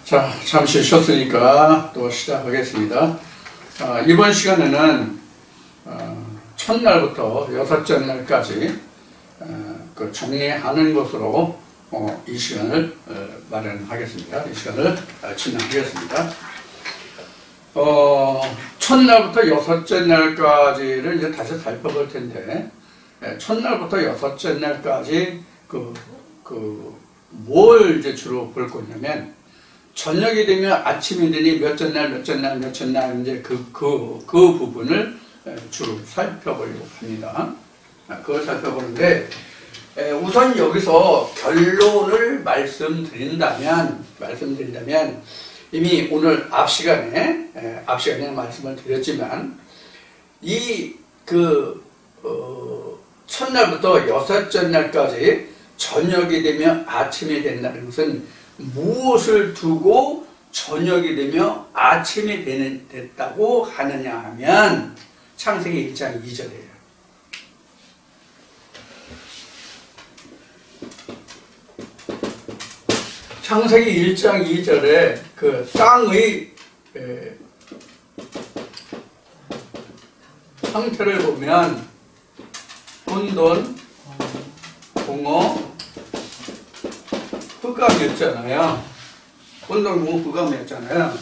자, 잠시 쉬었으니까 또 시작하겠습니다. 이번 시간에는 첫날부터 여섯째 날까지 그 정리하는 것으로 이 시간을 마련하겠습니다. 이 시간을 진행하겠습니다. 첫날부터 여섯째 날까지를 이제 다시 살펴볼 텐데, 첫날부터 여섯째 날까지 뭘 이제 주로 볼 거냐면, 저녁이 되면 아침이 되니 몇째 날 이제 그 부분을 주로 살펴보려고 합니다. 그걸 살펴보는데, 우선 여기서 결론을 말씀드린다면 이미 오늘 앞 시간에 말씀을 드렸지만, 첫날부터 여섯째 날까지 저녁이 되면 아침이 된다는 것은 무엇을 두고 저녁이 되며 아침이 됐다고 하느냐 하면 창세기 1장 2절이에요. 창세기 1장 2절에 그 땅의 상태를 보면 혼돈, 공허, 흑암이었잖아요. 혼돈, 공허, 흑암이었잖아요.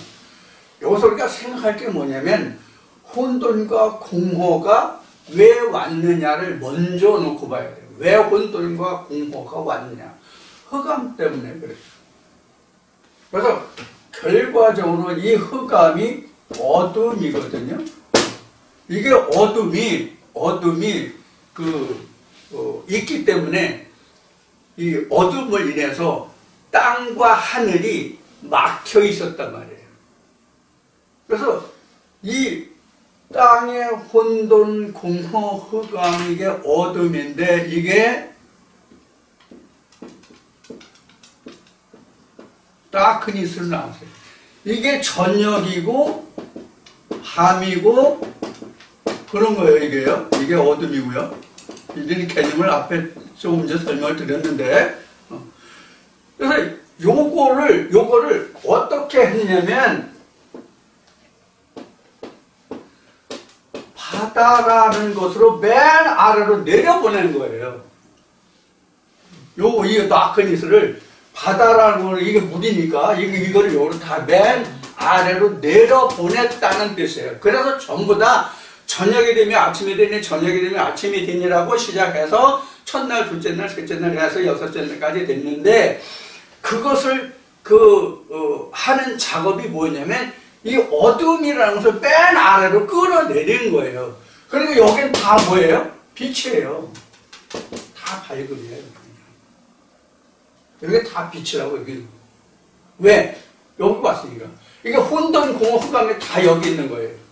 여기서 우리가 생각할 게 뭐냐면 혼돈과 공허가 왜 왔느냐를 먼저 놓고 봐야 돼요. 왜 혼돈과 공허가 왔느냐? 흑암 때문에 그래요. 그래서 결과적으로 이 흑암이 어둠이거든요. 이게 어둠이 있기 때문에 이 어둠을 인해서 땅과 하늘이 막혀 있었단 말이에요. 그래서 이 땅의 혼돈, 공허, 흑암, 이게 어둠인데 이게 다크니스로 나왔어요. 이게 저녁이고 밤이고 그런 거예요. 이게 어둠이고요. 이런 개념을 앞에 조금 전에 설명을 드렸는데, 그래서 요거를 어떻게 했냐면 바다라는 것으로 맨 아래로 내려보낸 거예요. 이 다크니스를 바다라는 걸, 이게 물이니까 이거를 요로 다 맨 아래로 내려보냈다는 뜻이에요. 그래서 전부 다 저녁이 되면 아침이 되니, 저녁이 되면 아침이 되니라고 시작해서 첫날, 둘째 날, 셋째 날 해서 여섯째 날까지 됐는데, 그것을 하는 작업이 뭐냐면 이 어둠이라는 것을 맨 아래로 끌어내린 거예요. 그리고 여긴 다 뭐예요? 빛이에요. 다 밝음이에요. 여기 다 빛이라고 여기. 왜? 여기 왔으니까. 이게 혼돈, 공허, 흑암이 다 여기 있는 거예요.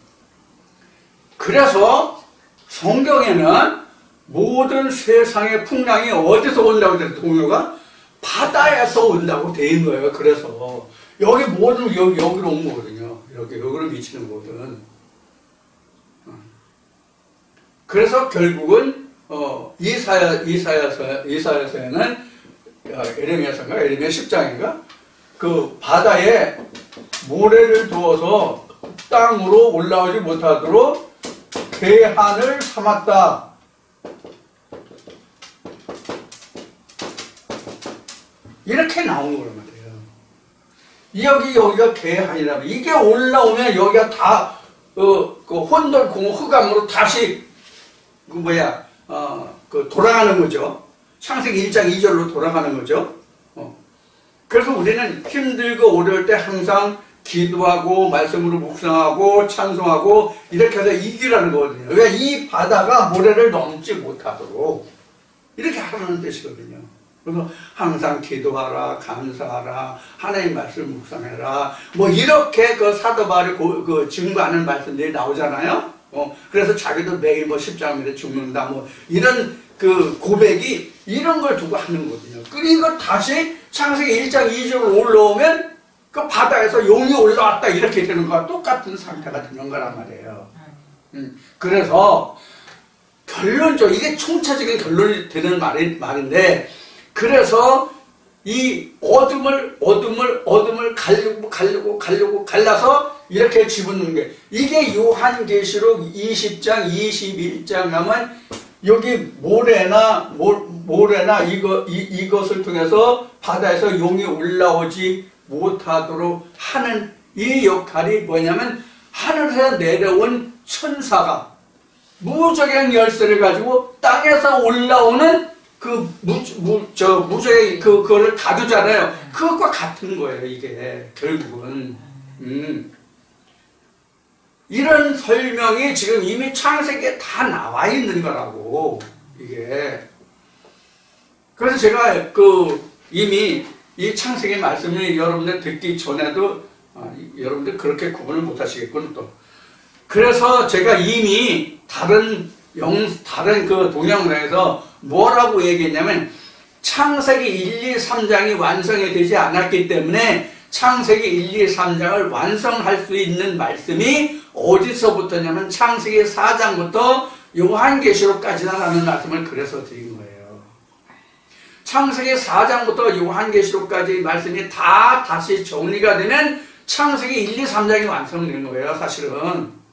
그래서 성경에는 모든 세상의 풍랑이 어디서 온다고 돼요? 동요가 바다에서 온다고 돼 있는 거예요. 그래서 여기 모든 여기로 온 거거든요. 여기로 미치는 거거든. 그래서 결국은 이사야서에는 에레미야서인가? 에레미야 10장인가? 그 바다에 모래를 두어서 땅으로 올라오지 못하도록 괴한을 삼았다. 이렇게 나오는 거란 말이에요. 여기가 괴한이라면 이게 올라오면 여기가 다 혼돈, 공허, 흑암으로 다시 돌아가는 거죠. 창세기 1장 2절로 돌아가는 거죠. 그래서 우리는 힘들고 어려울 때 항상 기도하고 말씀으로 묵상하고 찬송하고 이렇게 해서 이기라는 거거든요. 왜? 이 바다가 모래를 넘지 못하도록 이렇게 하라는 뜻이거든요. 그래서 항상 기도하라, 감사하라, 하나님 말씀 묵상해라, 이렇게 사도 바울이 증거하는 말씀들이 나오잖아요. 그래서 자기도 매일 십자가에 죽는다, 이런 고백이 이런 걸 두고 하는 거거든요. 그러니까 다시 창세기 1장 2절로 올라오면 그 바다에서 용이 올라왔다 이렇게 되는 거와 똑같은 상태가 되는 거란 말이에요. 그래서 결론적으로 이게 총체적인 결론이 되는 말인데, 그래서 이 어둠을 가르고 갈라서 이렇게 집어넣는 게, 이게 요한계시록 20장 21장 하면 여기 모래나 이것을 통해서 바다에서 용이 올라오지 못하도록 하는 이 역할이 뭐냐면, 하늘에서 내려온 천사가 무적의 열쇠를 가지고 땅에서 올라오는 그 무적의 그거를 다루잖아요. 그것과 같은 거예요, 이게 결국은. 이런 설명이 지금 이미 창세기에 다 나와 있는 거라고, 이게. 그래서 제가 이미 이 창세기 말씀을 여러분들 듣기 전에도 여러분들 그렇게 구분을 못 하시겠군, 또. 그래서 제가 이미 다른 그 동영상에서 뭐라고 얘기했냐면, 창세기 1, 2, 3장이 완성이 되지 않았기 때문에 창세기 1, 2, 3장을 완성할 수 있는 말씀이 어디서부터냐면 창세기 4장부터 요한계시록까지라는 말씀을 그래서 드린 거예요. 창세기 4장부터 요한계시록까지 말씀이 다 다시 정리가 되면 창세기 1, 2, 3장이 완성되는 거예요, 사실은.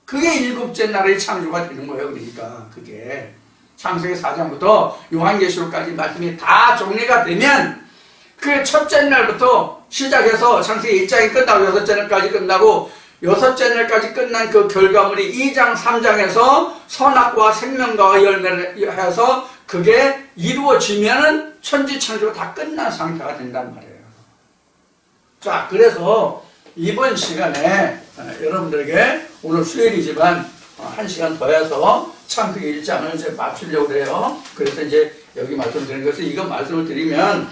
그게 일곱째 날의 창조가 되는 거예요. 그러니까 그게 창세기 4장부터 요한계시록까지 말씀이 다 정리가 되면, 그 첫째 날부터 시작해서 창세기 1장이 끝나고 여섯째 날까지 끝나고, 여섯째 날까지 끝난 그 결과물이 2장 3장에서 선악과 생명과의 열매를 해서 그게 이루어지면은 천지창조가 다 끝난 상태가 된단 말이에요. 자, 그래서 이번 시간에 여러분들에게, 오늘 수요일이지만 1시간 더 해서 창세기 1장을 이제 맞추려고 해요. 그래서 이제 여기 말씀드린 것은, 이거 말씀을 드리면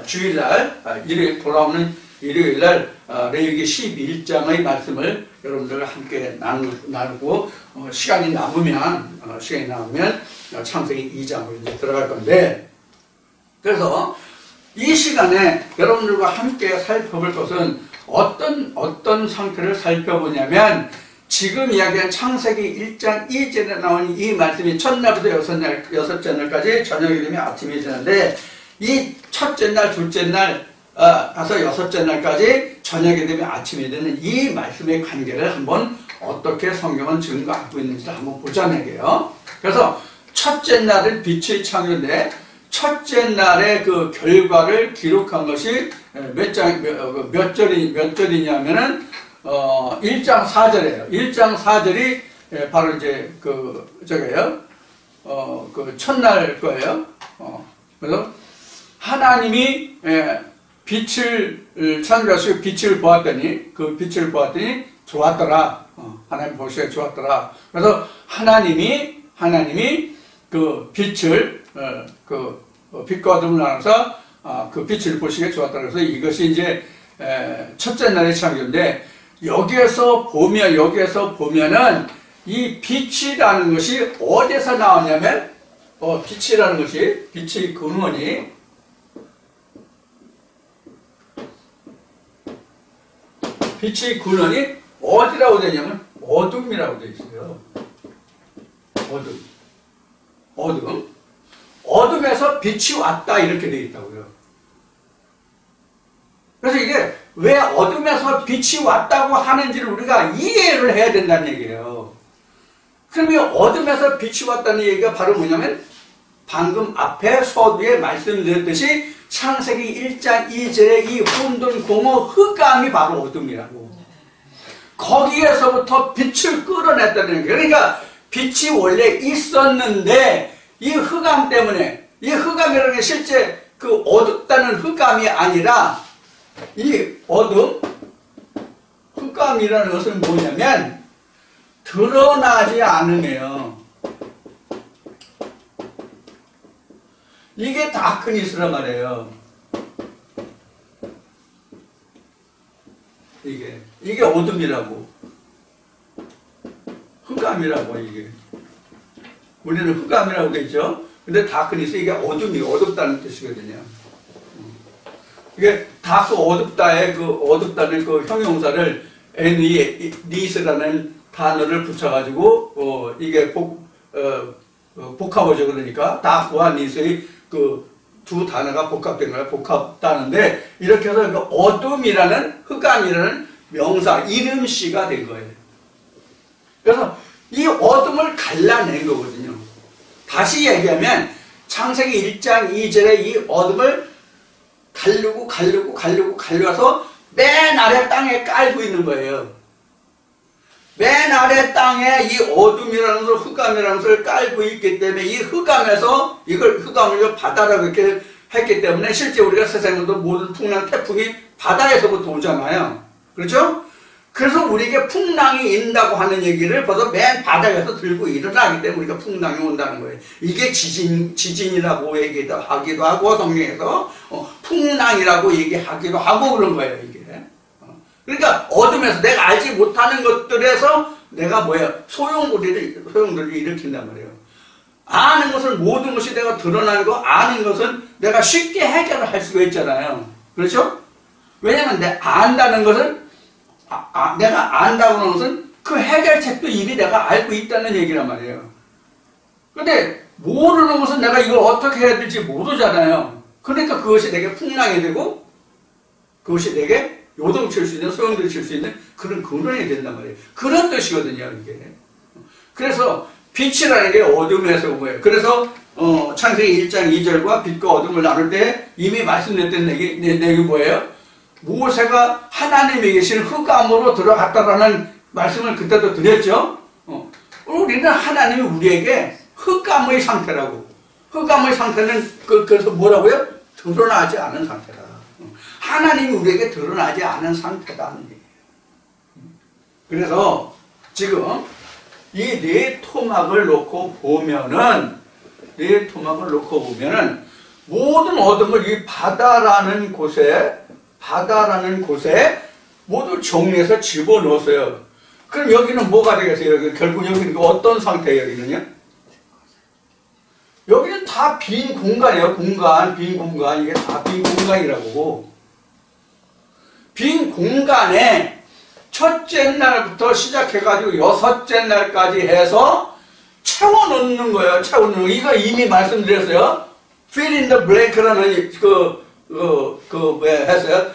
주일날, 일요일 돌아오는 일요일날 레위기 11장의 말씀을 여러분들과 함께 나누고 시간이 남으면 창세기 2장으로 이제 들어갈 건데, 그래서 이 시간에 여러분들과 함께 살펴볼 것은 어떤 상태를 살펴보냐면, 지금 이야기한 창세기 1장 2절에 나온 이 말씀이 첫날부터 여섯째 날까지 저녁이 되면 아침이 되는데, 이 첫째 날, 둘째 날, 가서 여섯째 날까지 저녁이 되면 아침이 되는 이 말씀의 관계를 한번 어떻게 성경은 증거하고 있는지 한번 보자는 얘기예요. 그래서 첫째 날은 빛의 창조인데, 첫째 날의 그 결과를 기록한 것이 몇 절이냐면은 1장 4절이에요. 1장 4절이 바로 이제 저거예요. 그 첫날 거예요. 그래서 하나님이 빛을 창조하시고 빛을 보았더니 좋았더라. 하나님 보시기에 좋았더라. 그래서 하나님이 그 빛을 빛과 어둠을 나눠서 그 빛을 보시기에 좋았더라. 그래서 이것이 이제 첫째 날의 창조인데, 여기에서 보면은 이 빛이라는 것이 어디서 나오냐면, 빛이라는 것이, 빛의 근원이 어디라고 되냐면 어둠이라고 되어 있어요. 어둠에서 빛이 왔다, 이렇게 되어 있다고요. 그래서 이게 왜 어둠에서 빛이 왔다고 하는지를 우리가 이해를 해야 된다는 얘기예요. 그러면 어둠에서 빛이 왔다는 얘기가 바로 뭐냐면, 방금 앞에 서두에 말씀드렸듯이 창세기 1장 2절의 이 혼돈, 공허, 흑암이 바로 어둠이라고. 거기에서부터 빛을 끌어냈다는 얘기예요. 그러니까 빛이 원래 있었는데, 이 흑암 때문에, 이 흑암이라는 게 실제 그 어둡다는 흑암이 아니라, 이 흑암이라는 것은 뭐냐면, 드러나지 않으며, 이게 다크니스란 말이에요. 이게 어둠이라고. 흑암이라고, 이게. 우리는 흑암이라고 되죠. 근데 다크니스, 이게 어둡다는 뜻이거든요. 이게 다크 어둡다의 어둡다는 그 형용사를 니스라는 단어를 붙여가지고, 이게 복합어죠. 그러니까 다크와 니스의 두 단어가 복합된 거예요. 복합다는데 이렇게 해서 그 어둠이라는 흑암이라는 명사 이름씨가 된 거예요. 그래서 이 어둠을 갈라낸 거거든요. 다시 얘기하면 창세기 1장 2절에 이 어둠을 갈르고서 맨 아래 땅에 깔고 있는 거예요. 맨 아래 땅에 이 어둠이라는 것을 흑암이라는 것을 깔고 있기 때문에 이 흑암에서 이걸 흑암을 바다라고 이렇게 했기 때문에 실제 우리가 세상에도 모든 풍랑 태풍이 바다에서부터 오잖아요. 그렇죠? 그래서 우리에게 풍랑이 인다고 하는 얘기를 벌써 맨 바닥에서 들고 일어나기 때문에 우리가 풍랑이 온다는 거예요. 이게 지진이라고 하기도 하고 성경에서 풍랑이라고 얘기하기도 하고 그런 거예요. 이게. 그러니까 어둠에서 내가 알지 못하는 것들에서 내가 소용돌이를 일으킨단 말이에요. 아는 것을 모든 것이 내가 드러나는 거 아는 것은 내가 쉽게 해결을 할 수가 있잖아요. 그렇죠? 왜냐면 내가 안다는 것은 내가 안다고 하는 것은 그 해결책도 이미 내가 알고 있다는 얘기란 말이에요. 근데 모르는 것은 내가 이걸 어떻게 해야 될지 모르잖아요. 그러니까 그것이 내게 풍랑이 되고 그것이 내게 요동칠 수 있는 소용돌이 칠 수 있는 그런 근원이 된단 말이에요. 그런 뜻이거든요. 이게. 그래서 빛이라는 게 어둠에서 온 거예요. 그래서 창세기 1장 2절과 빛과 어둠을 나눌 때 이미 말씀드렸던 내용이 뭐예요? 모세가 하나님이 계신 흑암으로 들어갔다라는 말씀을 그때도 드렸죠. 우리는 하나님이 우리에게 흑암의 상태라고. 흑암의 상태는 그래서 뭐라고요? 드러나지 않은 상태다. 하나님이 우리에게 드러나지 않은 상태다는 얘기예요. 그래서 지금 이 네 토막을 놓고 보면은 모든 어둠을 이 바다라는 곳에 모두 정리해서 집어넣었어요. 그럼 여기는 뭐가 되겠어요? 결국 여기는 어떤 상태예요? 여기는요? 여기는 다 빈 공간이에요. 빈 공간. 이게 다 빈 공간이라고. 빈 공간에 첫째 날부터 시작해가지고 여섯째 날까지 해서 채워넣는 거예요. 이거 이미 말씀드렸어요. fill in the blank라는 했어요.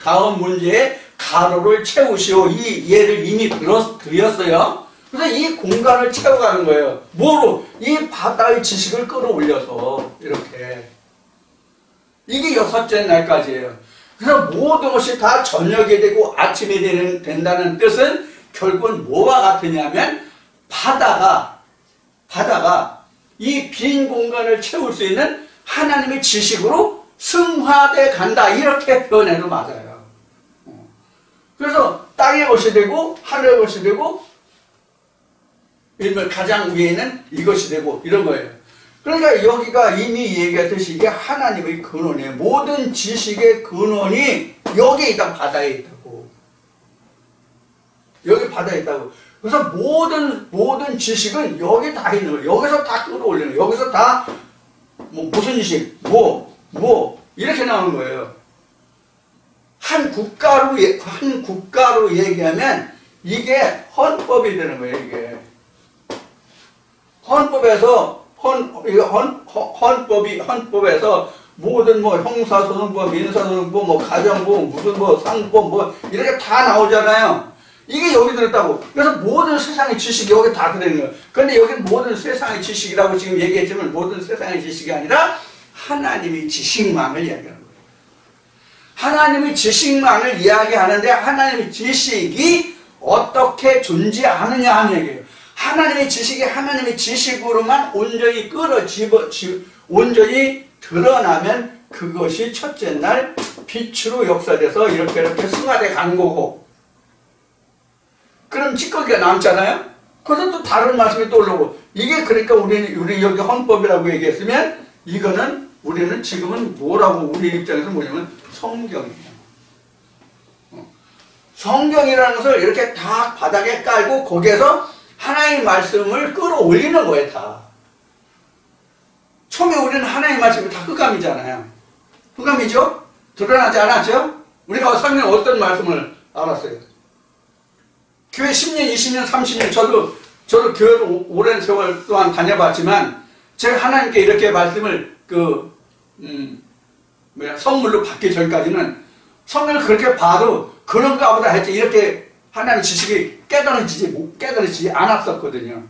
다음 문제에 가로를 채우시오. 이 예를 이미 드렸어요. 그래서 이 공간을 채워가는 거예요. 뭐로? 이 바다의 지식을 끌어올려서 이렇게. 이게 여섯째 날까지예요. 그래서 모든 것이 다 저녁이 되고 아침이 된다는 뜻은 결국은 뭐와 같으냐면 바다가 이 빈 공간을 채울 수 있는 하나님의 지식으로 승화돼 간다. 이렇게 표현해도 맞아요. 그래서 땅의 것이 되고 하늘의 것이 되고 일명 가장 위에는 이것이 되고 이런 거예요. 그러니까 여기가 이미 얘기했듯이 이게 하나님의 근원이에요. 모든 지식의 근원이 여기에 있다. 바다에 있다고. 여기 바다에 있다고. 그래서 모든 지식은 여기 다 있는 거예요. 여기서 다 끌어올리는 거예요. 여기서 다 무슨 지식, 이렇게 나오는 거예요. 한 국가로 얘기하면 이게 헌법이 되는 거예요. 이게 헌법에서 모든 형사소송법, 민사소송법, 가정법, 상법 이렇게 다 나오잖아요. 이게 여기 들었다고. 그래서 모든 세상의 지식이 여기 다 들어있는 거예요. 그런데 여기 모든 세상의 지식이라고 지금 얘기했지만 모든 세상의 지식이 아니라 하나님의 지식만을 이야기하는 거예요. 하나님의 지식만을 이야기하는데 하나님의 지식이 어떻게 존재하느냐 하는 얘기예요. 하나님의 지식이 하나님의 지식으로만 온전히 온전히 드러나면 그것이 첫째 날 빛으로 역사돼서 이렇게 승화돼 가는 거고. 그럼 찌꺼기가 남잖아요? 그래서 또 다른 말씀이 또 올라오고. 이게 그러니까 우리 여기 헌법이라고 얘기했으면 이거는 우리는 지금은 뭐라고 우리 입장에서 뭐냐면 성경이에요. 성경이라는 것을 이렇게 다 바닥에 깔고 거기에서 하나님의 말씀을 끌어올리는 거예요, 다. 처음에 우리는 하나님의 말씀이 다 흑암이잖아요. 흑암이죠? 드러나지 않았죠? 우리가 성경에 어떤 말씀을 알았어요? 교회 10년, 20년, 30년, 저도 교회를 오랜 세월 동안 다녀봤지만, 제가 하나님께 이렇게 말씀을 선물로 받기 전까지는 성경을 그렇게 봐도 그런가 보다 했지 이렇게 하나님의 지식이 깨달아지지 않았었거든요.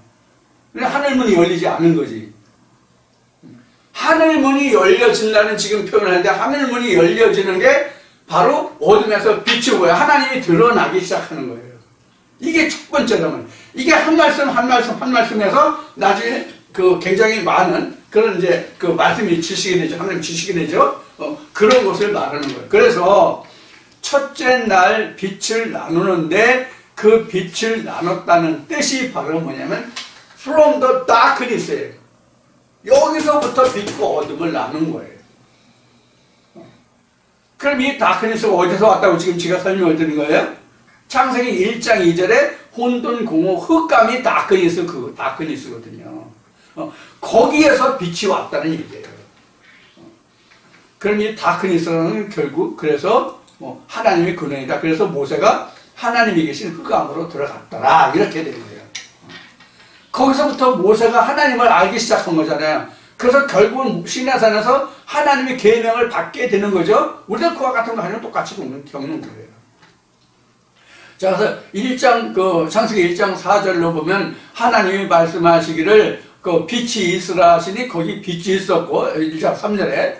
근데 하늘문이 열리지 않은 거지. 하늘문이 열려진다는 지금 표현을 하는데 하늘문이 열려지는 게 바로 어둠에서 빛이 보여 하나님이 드러나기 시작하는 거예요. 이게 첫 번째라면 이게 한 말씀에서 나중에 굉장히 많은 그런 이제 말씀이 지식이 되죠. 하나님 지식이 되죠. 그런 것을 말하는 거예요. 그래서 첫째 날 빛을 나누는데 그 빛을 나눴다는 뜻이 바로 뭐냐면 from the darkness예요. 여기서부터 빛과 어둠을 나눈 거예요. 그럼 이 다크니스가 어디서 왔다고 지금 제가 설명을 드린 거예요? 창세기 1장 2절에 혼돈, 공허, 흑감이 다크니스거든요. 거기에서 빛이 왔다는 얘기예요. 그럼 이 다크니스는 결국 그래서 하나님의 근원이다. 그래서 모세가 하나님이 계신 흑암으로 들어갔더라. 이렇게 되는 거예요. 거기서부터 모세가 하나님을 알기 시작한 거잖아요. 그래서 결국은 시내산에서 하나님의 계명을 받게 되는 거죠. 우리도 그와 같은 거 하면 똑같이 겪는 거예요. 자, 그래서 창세기 1장 4절로 보면 하나님이 말씀하시기를 빛이 있으라 하시니 거기 빛이 있었고 1장 3절에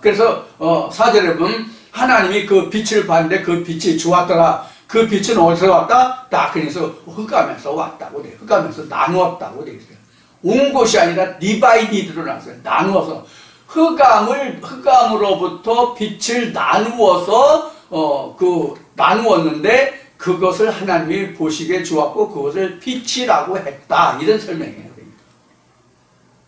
그래서 4절에 보면 하나님이 그 빛을 봤는데 그 빛이 좋았더라. 그 빛은 어디서 왔다? 다크니스 흑암에서 왔다고 돼요. 흑암에서 나누었다고 되어 있어요. 온 것이 아니라 디바이디드로 나왔어요. 나누어서 흑암으로부터 빛을 나누어서 나누었는데 그것을 하나님이 보시기에 좋았고 그것을 빛이라고 했다. 이런 설명이에요.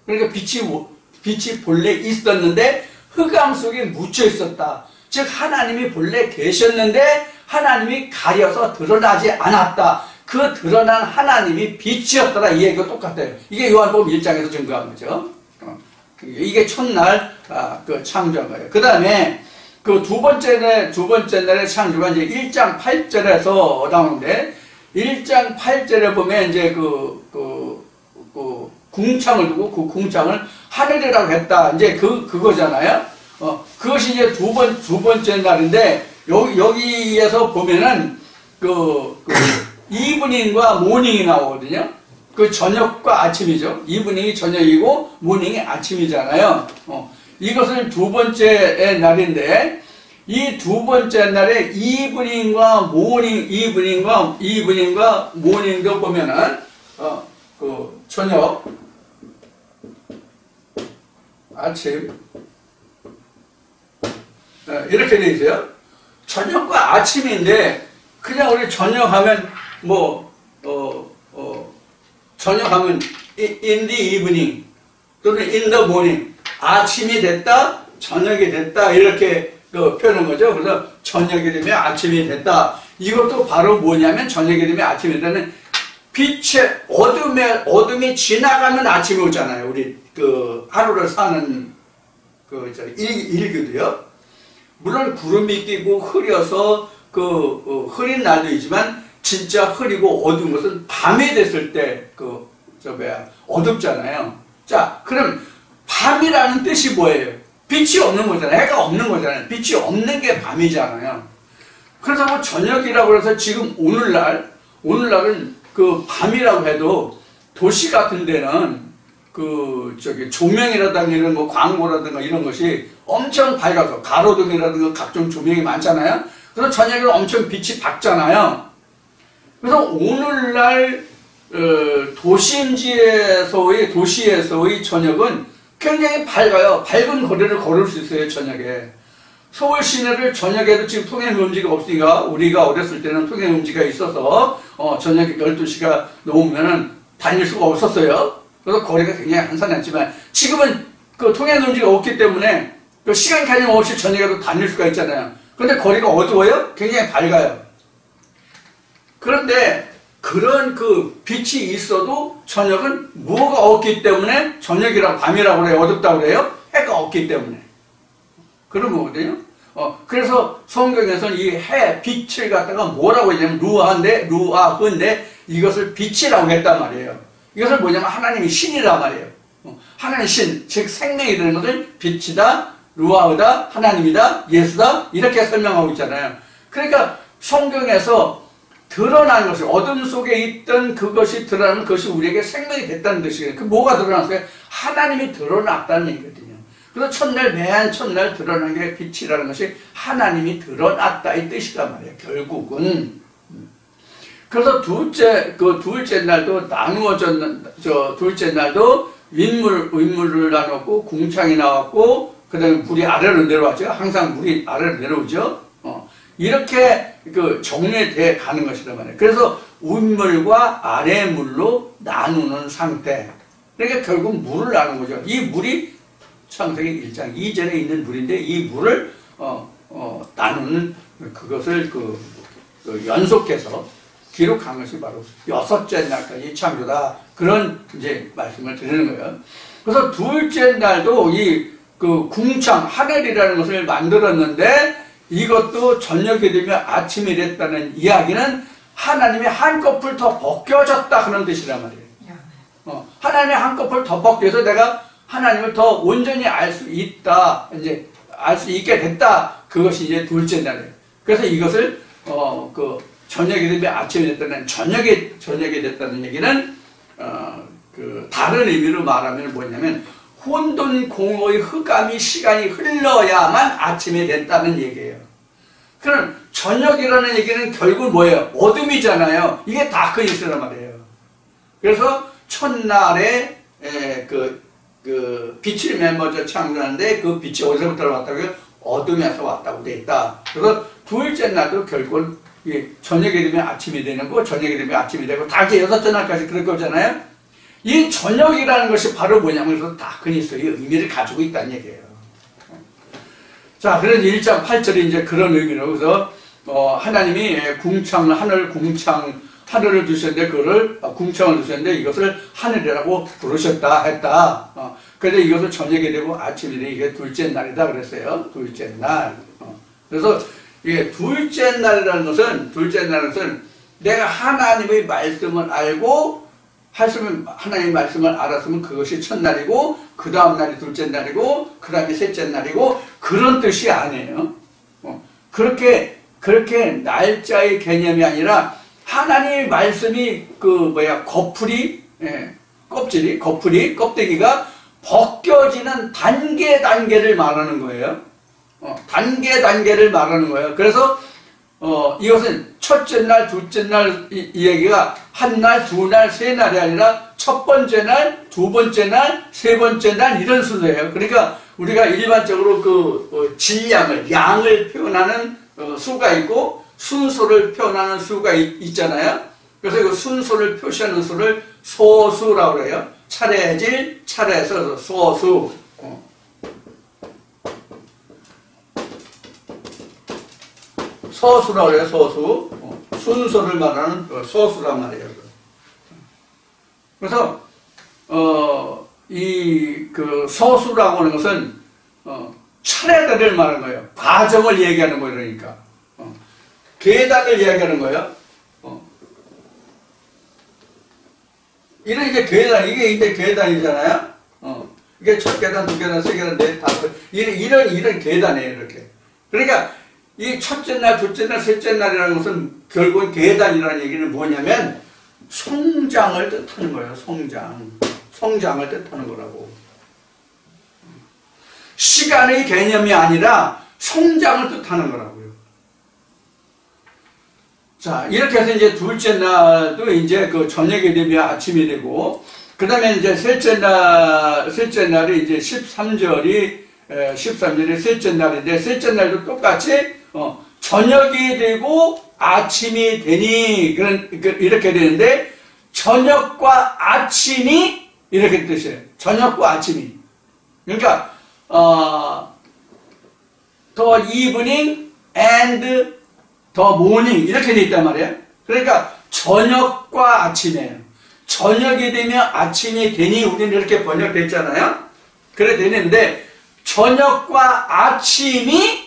그러니까 빛이 본래 있었는데 흑암 속에 묻혀 있었다. 즉 하나님이 본래 계셨는데 하나님이 가려서 드러나지 않았다. 그 드러난 하나님이 빛이었더라. 이 얘기가 똑같아요. 이게 요한복음 1장에서 증거한 거죠. 이게 첫날 창조한 거예요. 그 다음에 두 번째 날의 창조가 이제 1장 8절에서 나오는데 1장 8절에 보면 이제 궁창을 두고 그 궁창을 하늘이라고 했다. 이제 그거잖아요. 그것이 이제 두 번째 날인데 여기에서 보면은 이브닝과 모닝이 나오거든요. 그 저녁과 아침이죠. 이브닝이 저녁이고 모닝이 아침이잖아요. 이것을 두 번째 날인데 이 두 번째 날에 이브닝과 모닝도 보면은 저녁, 아침 이렇게 돼 있어요. 저녁과 아침인데 그냥 우리 저녁하면 저녁하면 in the evening 또는 in the morning 아침이 됐다, 저녁이 됐다 이렇게 표현한 거죠. 그래서 저녁이 되면 아침이 됐다. 이것도 바로 뭐냐면 저녁이 되면 아침이 되는 빛의 어둠이 지나가면 아침이 오잖아요. 우리 하루를 사는 일교도요. 물론 구름이 끼고 흐려서 흐린 날도 있지만 진짜 흐리고 어두운 것은 밤이 됐을 때 어둡잖아요. 자, 그럼 밤이라는 뜻이 뭐예요? 빛이 없는 거잖아요. 해가 없는 거잖아요. 빛이 없는 게 밤이잖아요. 그래서 뭐 저녁이라고 해서 지금 오늘날은 밤이라고 해도 도시 같은 데는 조명이라든가 이런 광고라든가 이런 것이 엄청 밝아서 가로등이라든가 각종 조명이 많잖아요. 그래서 저녁에 엄청 빛이 밝잖아요. 그래서 오늘날 도시에서의 저녁은 굉장히 밝아요. 밝은 거리를 걸을 수 있어요. 저녁에. 서울 시내를 저녁에도 지금 통행금지가 없으니까 우리가 어렸을 때는 통행금지가 있어서 저녁에 12시가 넘으면 다닐 수가 없었어요. 그래서 거리가 굉장히 한산했지만 지금은 통행금지가 없기 때문에 시간 개념 없이 저녁에도 다닐 수가 있잖아요. 그런데 거리가 어두워요? 굉장히 밝아요. 그런데 그런 빛이 있어도 저녁은 뭐가 없기 때문에 저녁이랑 밤이라고 그래요? 어둡다고 그래요? 해가 없기 때문에. 그런 거거든요. 그래서 성경에서는 이 빛을 갖다가 뭐라고 했냐면 루아흐인데 이것을 빛이라고 했단 말이에요. 이것을 뭐냐면 하나님이 신이란 말이에요. 하나님 신, 즉 생명이 되는 것은 빛이다, 루아흐다, 하나님이다, 예수다 이렇게 설명하고 있잖아요. 그러니까 성경에서 드러나는 것이 어둠 속에 있던 그것이 드러나는 것이 우리에게 생명이 됐다는 뜻이에요. 그 뭐가 드러났어요? 하나님이 드러났다는 얘기거든요. 그래서 첫날 매한 첫날 드러난 게 빛이라는 것이 하나님이 드러났다 이 뜻이란 말이에요. 결국은. 그래서 둘째 날도 둘째 날도 윗물을 나눴고 궁창이 나왔고 그다음에 물이 아래로 내려왔죠. 항상 물이 아래로 내려오죠. 이렇게 정리돼 가는 것이란 말이에요. 그래서 윗물과 아래물로 나누는 상태. 그러니까 결국 물을 나눈 거죠. 이 물이 창세기 1장 2절에 있는 물인데 이 물을 나누는 그것을 연속해서 기록한 것이 바로 여섯째 날까지 창조다. 그런 이제 말씀을 드리는 거예요. 그래서 둘째 날도 궁창, 하늘이라는 것을 만들었는데 이것도 저녁이 되면 아침이 됐다는 이야기는 하나님이 한꺼풀 더 벗겨졌다 그런 뜻이란 말이에요. 하나님이 한꺼풀 더 벗겨서 내가 하나님을 더 온전히 알 수 있다. 이제 알 수 있게 됐다. 그것이 이제 둘째 날이에요. 그래서 이것을 저녁이 되면 아침이 됐다는 저녁이 됐다는 얘기는 다른 의미로 말하면 뭐냐면 혼돈 공허의 흑암이 시간이 흘러야만 아침이 됐다는 얘기예요. 그럼 저녁이라는 얘기는 결국 뭐예요? 어둠이잖아요. 이게 다크니스란 말이에요. 그래서 첫날에 빛이 맨 먼저 창조하는데 그 빛이 어디서부터 왔다고요? 어둠에서 왔다고 돼 있다. 그래서 둘째 날도 결국은 저녁이 되면 아침이 되는 거, 저녁이 되면 아침이 되고 다 이렇게 여섯째 날까지 그럴 거잖아요. 이 저녁이라는 것이 바로 뭐냐면 그래서 다크니스의 의미를 가지고 있다는 얘기예요. 자, 그래서 1장 8절이 이제 그런 의미로 그래서 하나님이 하늘을 두셨는데 궁창을 두셨는데 이것을 하늘이라고 부르셨다 했다. 그래서 이것을 저녁이 되고 아침이 되고 이게 둘째 날이다 그랬어요. 둘째 날. 그래서 이게 둘째 날이라는 것은 내가 하나님의 말씀을 알고 하나님의 말씀을 알았으면 그것이 첫날이고 그 다음 날이 둘째 날이고 그 다음에 셋째 날이고 그런 뜻이 아니에요. 그렇게 날짜의 개념이 아니라 하나님의 말씀이 껍데기가 벗겨지는 단계를 말하는 거예요. 단계를 말하는 거예요. 그래서 이것은 첫째 날, 둘째 날 이 얘기가 한 날, 두 날, 세 날이 아니라 첫 번째 날, 두 번째 날, 세 번째 날 이런 순서예요. 그러니까 우리가 일반적으로 양을 표현하는 수가 있고 순서를 표현하는 수가 있잖아요. 그래서 그 순서를 표시하는 수를 소수라고 그래요. 차례에서 소수. 소수라고 해요, 소수. 순서를 말하는 소수란 말이에요. 그래서, 소수라고 하는 것은, 차례들을 말하는 거예요. 과정을 얘기하는 거예요, 그러니까. 계단을 이야기하는 거예요. 이게 이제 계단이잖아요. 이게 첫 계단, 두 계단, 세 계단, 넷, 다섯. 이런 계단이에요, 이렇게. 그러니까, 이 첫째 날, 둘째 날, 셋째 날이라는 것은 결국은 계단이라는 얘기는 뭐냐면 성장을 뜻하는 거예요. 성장을 뜻하는 거라고. 시간의 개념이 아니라 성장을 뜻하는 거라고요. 자, 이렇게 해서 이제 둘째 날도 이제 저녁이 되면 아침이 되고, 그 다음에 이제 셋째 날이 이제 13절이 셋째 날인데, 셋째 날도 똑같이 저녁이 되고 아침이 되니 이렇게 되는데 저녁과 아침이 이렇게 뜻이에요. 저녁과 아침이. 그러니까 the evening and the morning 이렇게 돼 있단 말이에요. 그러니까 저녁과 아침이에요. 저녁이 되면 아침이 되니 우리는 이렇게 번역됐잖아요. 그래 되는데 저녁과 아침이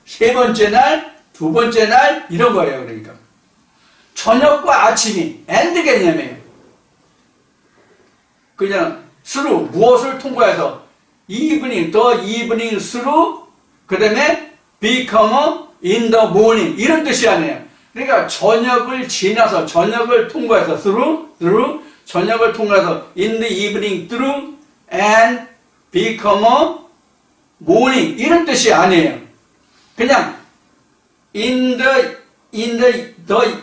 세 번째 날, 두 번째 날 이런 거예요. 그러니까 저녁과 아침이 and 개념이에요. 그냥 through 무엇을 통과해서 evening, the evening through 그 다음에 become in the morning 이런 뜻이 아니에요. 그러니까 저녁을 지나서 저녁을 통과해서 through 저녁을 통과해서 in the evening through and become morning 이런 뜻이 아니에요. 그냥 in the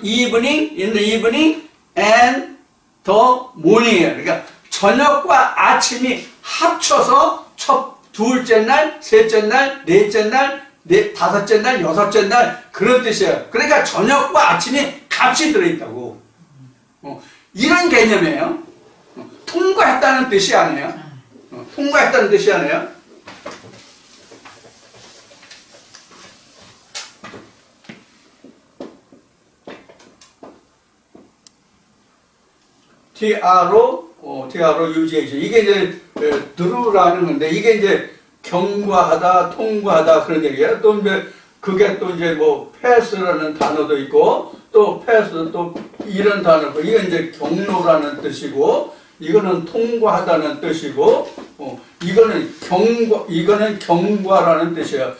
evening and the morning이에요. 그러니까 저녁과 아침이 합쳐서 둘째 날, 셋째 날, 넷째 날, 다섯째 날, 여섯째 날 그런 뜻이에요. 그러니까 저녁과 아침이 같이 들어있다고. 이런 개념이에요. 통과했다는 뜻이 아니에요. 통과했다는 뜻이 아니에요. TRO UGH 이게 이제 through라는 건데 이게 이제 경과하다, 통과하다 그런 얘기예요. 또 이제 그게 또 이제 뭐 pass라는 단어도 있고 또 pass 또 이런 단어고 이게 이제 경로라는 뜻이고 이거는 통과하다는 뜻이고 이거는 경과라는 뜻이에요.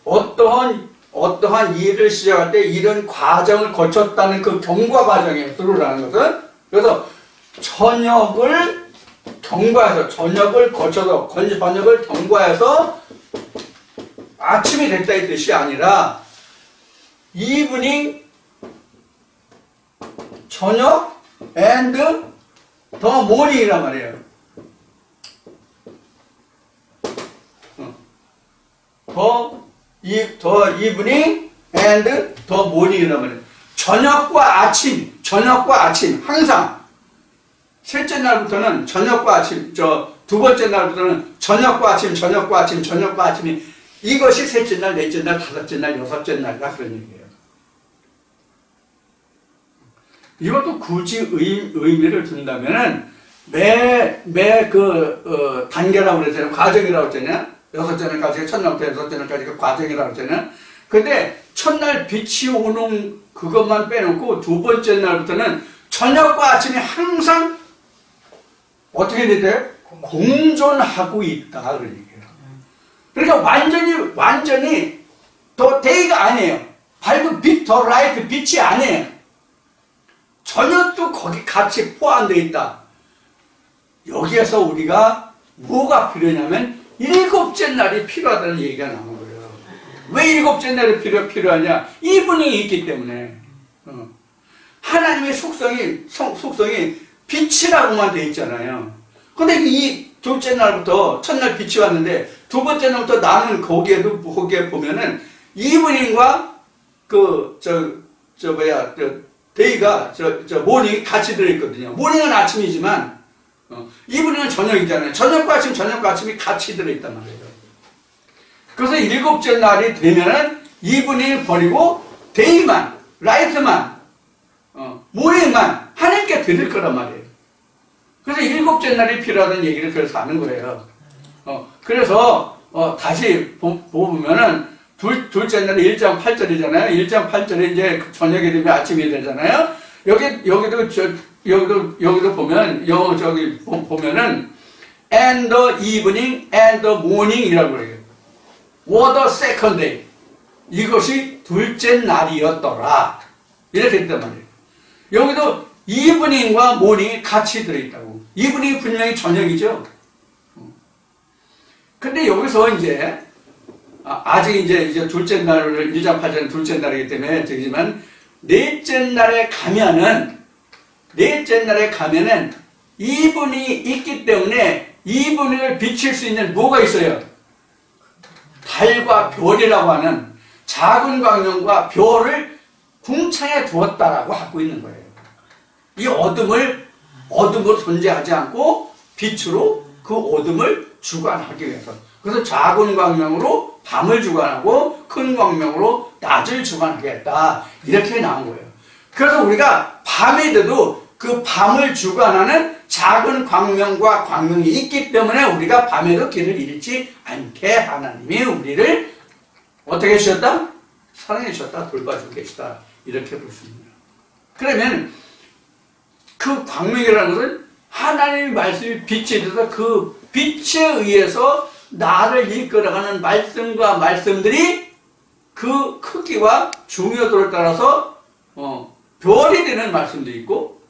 어떠한 일을 시작할 때 이런 과정을 거쳤다는 그 경과 과정이에요. through라는 것은. 그래서 저녁을 경과해서 저녁을 거쳐서 저녁을 경과해서 아침이 됐다 이 뜻이 아니라 evening 저녁 and the morning이란 말이에요. the evening and the morning이란 말이에요. 저녁과 아침 항상 셋째 날부터는 저녁과 아침, 두 번째 날부터는 저녁과 아침이 이것이 셋째 날, 넷째 날, 다섯째 날, 여섯째 날이다 그런 얘기예요. 이것도 굳이 의미를 둔다면은 매 단계라고 그랬잖아요. 과정이라고 했잖아요. 여섯째 날까지, 첫날부터 여섯째 날까지가 과정이라고 했잖아요. 근데 첫날 빛이 오는 그것만 빼놓고 두 번째 날부터는 저녁과 아침이 항상 어떻게 돼요? 공존하고 있다 그런 얘기예요. 그러니까 완전히 더 데이가 아니에요. 밝은 빛, 더 라이트 빛이 아니에요. 저녁도 거기 같이 포함되어 있다. 여기에서 우리가 뭐가 필요냐면 일곱째 날이 필요하다는 얘기가 나온 거예요. 왜 일곱째 날이 필요하냐? 이분이 있기 때문에. 하나님의 속성이 빛이라고만 되어 있잖아요. 근데 이 둘째 날부터 첫날 빛이 왔는데 두 번째 날부터 나는 거기에 보면은 이브닝과 데이가 모닝이 같이 들어있거든요. 모닝은 아침이지만 이브닝은 저녁이잖아요. 저녁과 아침이 같이 들어있단 말이에요. 그래서 일곱째 날이 되면은 이브닝을 버리고 데이만, 라이트만, 모닝만 하나님께 드릴 거란 말이에요. 그래서 일곱째 날이 필요하다는 얘기를 그래서 하는 거예요. 그래서 다시 보면은 둘째 날이 1장 8절이잖아요. 1장 8절에 이제 저녁이 되면 아침이 되잖아요. 여기도 보면 보면은 and the evening and the morning 이라고 그래요. was the second day. 이것이 둘째 날이었더라. 이렇게 했단 말이에요. 여기도 이브닝과 모닝이 같이 들어있다고. 이브닝이 분명히 저녁이죠. 근데 여기서 이제 아직 이제 둘째 날을 1장 8절은 둘째 날이기 때문에 되지만 넷째 날에 가면은 이분이 있기 때문에 이분을 비칠 수 있는 뭐가 있어요? 달과 별이라고 하는 작은 광명과 별을 궁창에 두었다라고 하고 있는 거예요. 이 어둠으로 존재하지 않고 빛으로 그 어둠을 주관하기 위해서. 그래서 작은 광명으로 밤을 주관하고 큰 광명으로 낮을 주관하겠다. 이렇게 나온 거예요. 그래서 우리가 밤이 돼도 그 밤을 주관하는 작은 광명과 광명이 있기 때문에 우리가 밤에도 길을 잃지 않게 하나님이 우리를 어떻게 하셨다? 사랑해 주셨다. 돌봐주고 계시다. 이렇게 볼 수 있습니다. 그러면 그 광명이라는 것은 하나님의 말씀이 빛이 되어서 그 빛에 의해서 나를 이끌어가는 말씀과 말씀들이 그 크기와 중요도를 따라서 별이 되는 말씀도 있고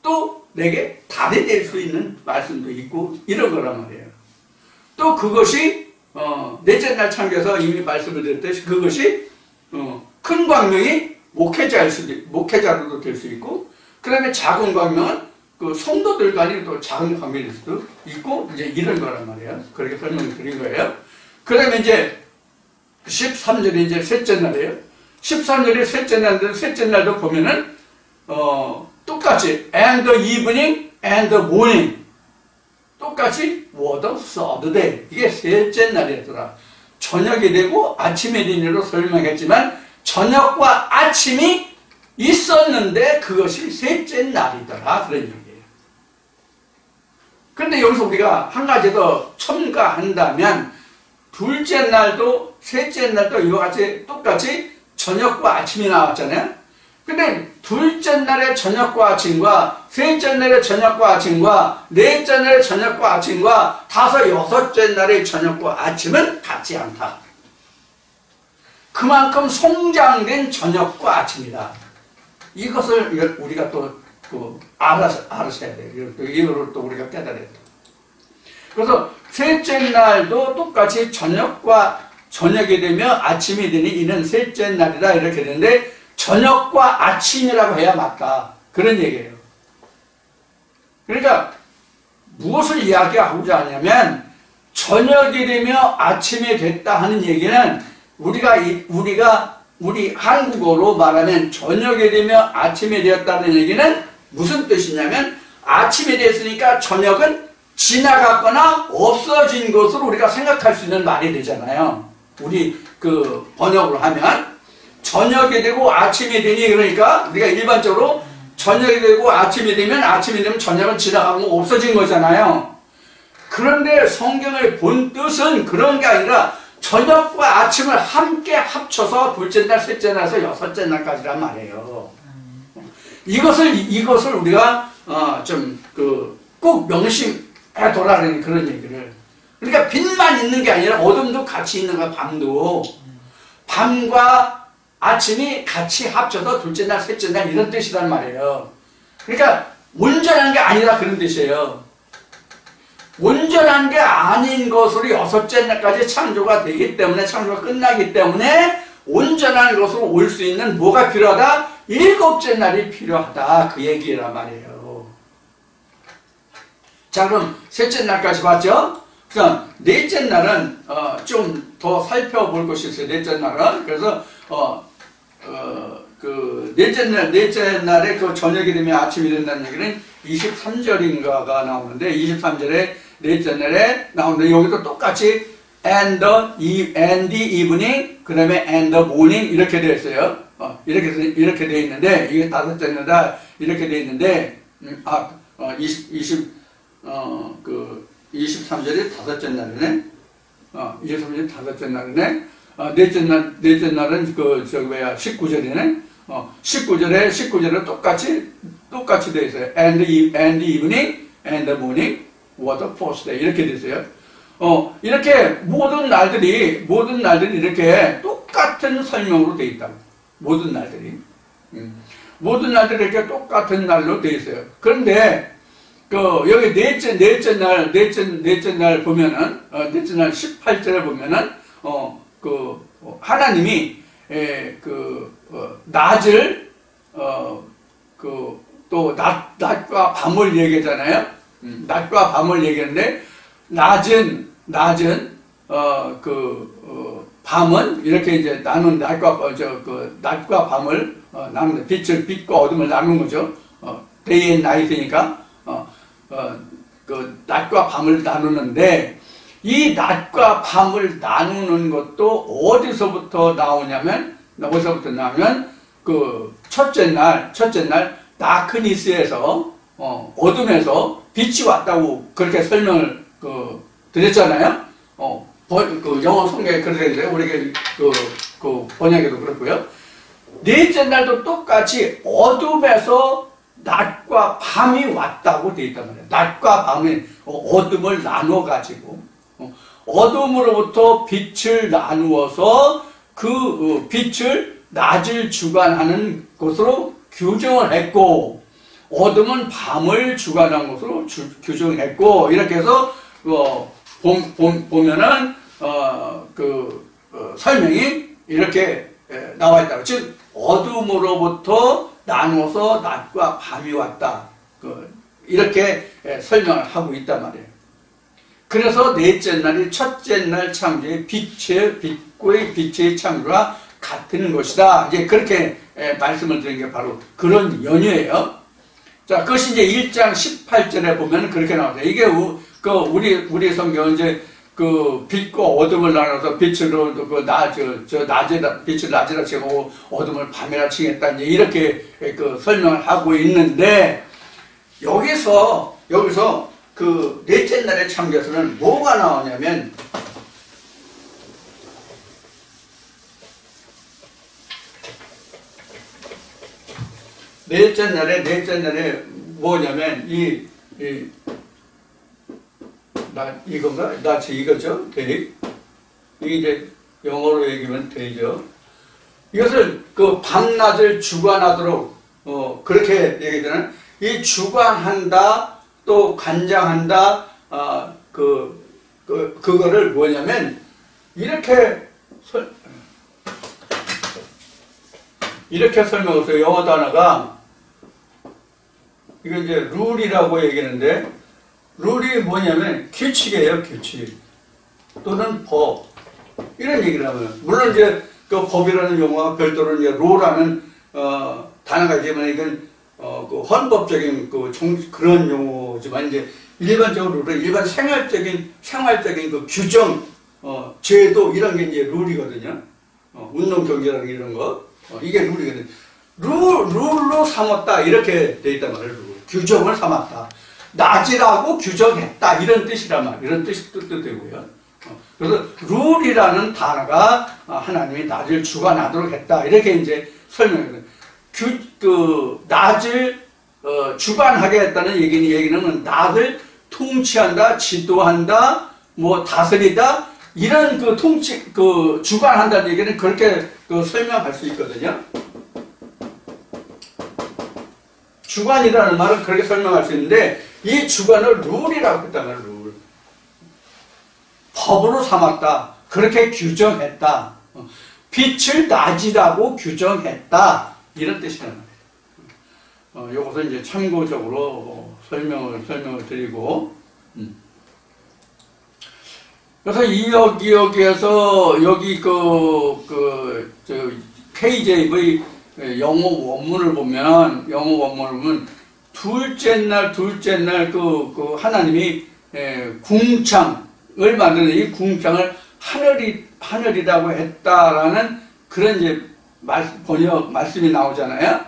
또 내게 달이 될 수 있는 말씀도 있고 이런 거란 말이에요. 또 그것이 넷째 날 창조에서 이미 말씀을 드렸듯이 그것이 큰 광명이 목회자로도 될 수 있고 그 다음에 작은 광명은 그 성도들 간이 또 작은 광명이 될 수도 있고 이제 이런 거란 말이에요. 그렇게 설명을 드린 거예요. 그 다음에 이제 13절이 이제 셋째 날이에요. 13절이 셋째 날인데 셋째 날도 보면은 똑같이 and the evening and the morning 똑같이 was the third day 이게 셋째 날이었더라. 저녁이 되고 아침이 되니로 설명했지만 저녁과 아침이 있었는데 그것이 셋째 날이더라 그런 얘기예요. 그런데 여기서 우리가 한 가지 더 첨가한다면 둘째 날도 셋째 날도 이와 같이 똑같이 저녁과 아침이 나왔잖아요. 근데 둘째 날의 저녁과 아침과 셋째 날의 저녁과 아침과 넷째 날의 저녁과 아침과 여섯째 날의 저녁과 아침은 같지 않다. 그만큼 성장된 저녁과 아침이다. 이것을 우리가 또 알아셔야 돼요. 이거를 또 우리가 깨달아야 돼요. 그래서 셋째 날도 똑같이 저녁이 되며 아침이 되니 이는 셋째 날이다 이렇게 되는데 저녁과 아침이라고 해야 맞다. 그런 얘기예요. 그러니까 무엇을 이야기하고자 하냐면 저녁이 되며 아침이 됐다 하는 얘기는 우리 한국어로 말하면 저녁이 되며 아침이 되었다는 얘기는 무슨 뜻이냐면 아침이 됐으니까 저녁은 지나갔거나 없어진 것으로 우리가 생각할 수 있는 말이 되잖아요. 우리 그 번역으로 하면 저녁이 되고 아침이 되니 그러니까 우리가 일반적으로 저녁이 되고 아침이 되면 저녁은 지나가고 없어진 거잖아요. 그런데 성경의 본 뜻은 그런 게 아니라 저녁과 아침을 함께 합쳐서 둘째 날, 셋째 날에서 여섯째 날까지란 말이에요. 이것을 우리가 꼭 명심해 둬라는 그런 얘기를. 그러니까 빛만 있는 게 아니라 어둠도 같이 있는 거야. 밤과 아침이 같이 합쳐서 둘째 날, 셋째 날 이런 뜻이란 말이에요. 그러니까 온전한 게 아니라 그런 뜻이에요. 온전한 게 아닌 것으로 여섯째 날까지 창조가 되기 때문에 창조가 끝나기 때문에 온전한 것으로 올 수 있는 뭐가 필요하다? 일곱째 날이 필요하다. 그 얘기란 말이에요. 자, 그럼 셋째 날까지 봤죠? 그래서 넷째 날은 좀 더 살펴볼 것이 있어요. 넷째 날은 그래서 넷째 날에 그 저녁이 되면 아침이 된다는 얘기는 23절인가가 나오는데 23절에 넷째 날에 나오는데 여기도 똑같이 and the evening 그 다음에 and the morning 이렇게 되어 있어요. 이렇게 되어 있는데 이게 다섯째 날이다 이렇게 되어 있는데 23절이 다섯째 날이네. 23절이 다섯째 날이네. 넷째 날은 19절이네. 19절에 똑같이 되어 있어요. and the evening and the morning was the fourth day 이렇게 되어 있어요. 이렇게 모든 날들이 이렇게 똑같은 설명으로 되어 있다. 모든 날들이 이렇게 똑같은 날로 되어 있어요. 그런데 여기 넷째 날 보면은 넷째 날 18절에 보면은 하나님이 낮을 또 낮과 밤을 얘기하잖아요. 낮과 밤을 얘기하는데 낮은 밤은 이렇게 이제 낮과 밤을 나누는 빛과 어둠을 나누는 거죠. day and night이니까 낮과 밤을 나누는데 이 낮과 밤을 나누는 것도 어디서부터 나오냐면 첫째 날 다크니스에서 어둠에서 빛이 왔다고 그렇게 설명을 드렸잖아요. 영어 성경에 그렇게 돼요. 우리 번역에도 그렇고요. 넷째 날도 똑같이 어둠에서 낮과 밤이 왔다고 되어 있단 말이에요. 낮과 밤이 어둠을 나눠 가지고 어둠으로부터 빛을 나누어서 그 빛을 낮을 주관하는 것으로 규정을 했고, 어둠은 밤을 주관한 것으로 규정했고, 이렇게 해서 보면은 설명이 이렇게 나와 있다. 즉 어둠으로부터 나눠서 낮과 밤이 왔다. 이렇게 설명을 하고 있단 말이에요. 그래서 넷째 날이 첫째 날 창조의 빛과 빛의 창조와 같은 것이다. 이제 그렇게 말씀을 드린 게 바로 그런 연유예요. 자, 그것이 이제 1장 18절에 보면 그렇게 나오죠. 이게 우리 성경은 이제 그 빛과 어둠을 나눠서 빛으로 낮에다 빛을 낮에다 칭하고 어둠을 밤에다 칭했다. 이렇게 설명을 하고 있는데, 여기서 그 넷째 날의 창조에서는 뭐가 나오냐면, 넷째 날에 뭐냐면 이건가? 이거죠. 데이. 이게 이제 영어로 얘기하면 데이죠. 이것을 그 밤낮을 주관하도록 그렇게 얘기되는, 이 주관한다 또 관장한다 그거를 뭐냐면 이렇게 설명했어요. 영어 단어가 이거 이제 룰이라고 얘기하는데, 룰이 뭐냐면 규칙이에요. 규칙 또는 법, 이런 얘기를 하면, 물론 이제 그 법이라는 용어가 별도로 이제 룰하는 단어가 있지만, 이건 그 헌법적인 그런 용어지만, 이제 일반적으로 룰은 일반 생활적인 그 규정, 제도, 이런 게 이제 룰이거든요. 운동 경기라는 이런 거, 이게 룰이거든요. 룰로 삼았다, 이렇게 돼 있단 말이에요. 규정을 삼았다. 낮이라고 규정했다, 이런 뜻이란 말, 이런 뜻도 되고요. 그래서 룰이라는 단어가 하나님이 낮을 주관하도록 했다, 이렇게 이제 설명해요. 낮을 주관하게 했다는 얘기는 낮을 통치한다, 지도한다, 뭐 다스리다, 이런 주관한다는 얘기는 그렇게 설명할 수 있거든요. 주관이라는 말은 그렇게 설명할 수 있는데, 이 주관을 룰이라고 했단 말이에요. 룰. 법으로 삼았다, 그렇게 규정했다, 빛을 낮이라고 규정했다, 이런 뜻이란 말이에요. 이것을 이제 참고적으로 설명을 드리고, 그래서 여기에서 여기 KJV 영어 원문을 보면 둘째 날 하나님이 궁창을 만드는, 이 궁창을 하늘이라고 했다라는 그런 이제 말씀이 나오잖아요.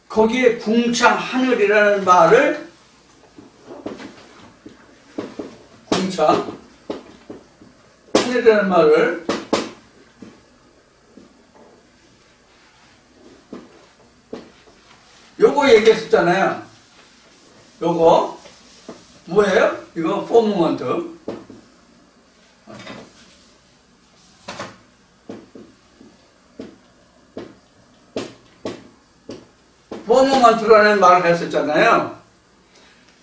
거기에 궁창 하늘이라는 말을, 궁창 하늘이라는 말을 요거 얘기했었잖아요. 요거 뭐예요? 이거 포모먼트. 포모먼트라는 말을 했었잖아요.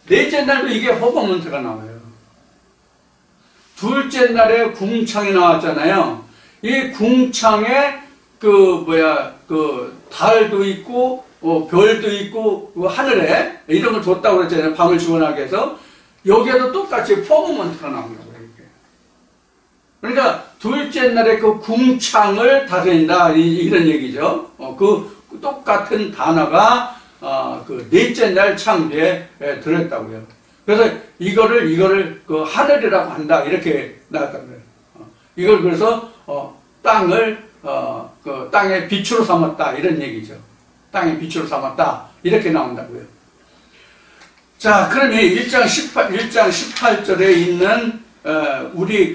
넷째 날도 이게 포모먼트가 나와요. 둘째 날에 궁창이 나왔잖아요. 이 궁창에 달도 있고 별도 있고 하늘에 이름을 줬다고 그랬잖아요. 밤을 주관하게 해서. 여기에도 똑같이 포모먼트가 나옵니다. 그러니까 둘째 날에 그 궁창을 다스린다, 이런 얘기죠. 그 똑같은 단어가 그 넷째 날 창조에 들었다고요. 그래서 이거를 그 하늘이라고 한다, 이렇게 나왔다고 해요. 이걸 그래서 땅을 그 땅의 빛으로 삼았다, 이런 얘기죠. 땅의 빛으로 삼았다, 이렇게 나온다고요. 자, 그러면 1장 18절에 있는 우리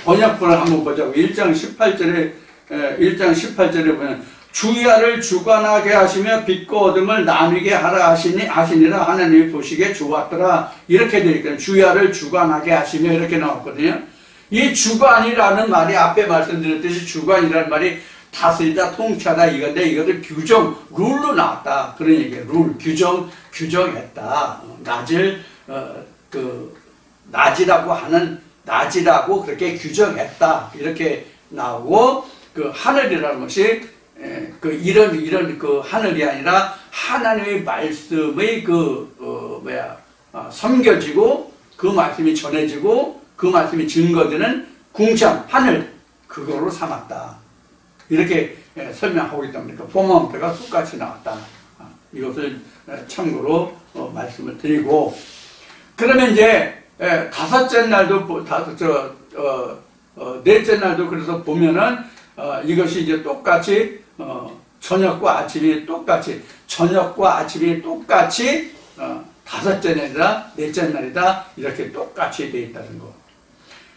번역본을 한번 보자고. 1장 18절에 보면 주야를 주관하게 하시며 빛과 어둠을 나누게 하라 하시니라 하나님이 보시기에 좋았더라. 이렇게 되어 있거든요. 주야를 주관하게 하시며 이렇게 나왔거든요. 이 주관이라는 말이 앞에 말씀드렸듯이 주관이라는 말이 다스리다, 통치하다 이건데 이것을 규정, 룰로 나왔다. 그런 얘기예요. 룰, 규정했다. 낮이라고 그렇게 규정했다. 이렇게 나오고 그 하늘이라는 것이 이런 하늘이 아니라 하나님의 말씀의 섬겨지고 그 말씀이 전해지고 그 말씀이 증거되는 궁창, 하늘, 그거로 삼았다. 이렇게 설명하고 있다 보니까 포먼트가 똑같이 나왔다. 이것을 참고로 말씀을 드리고, 그러면 이제 다섯째 날도 넷째 날도 그래서 보면은 이것이 이제 똑같이 저녁과 아침이 똑같이 다섯째 날이다, 넷째 날이다 이렇게 똑같이 되어 있다는 거.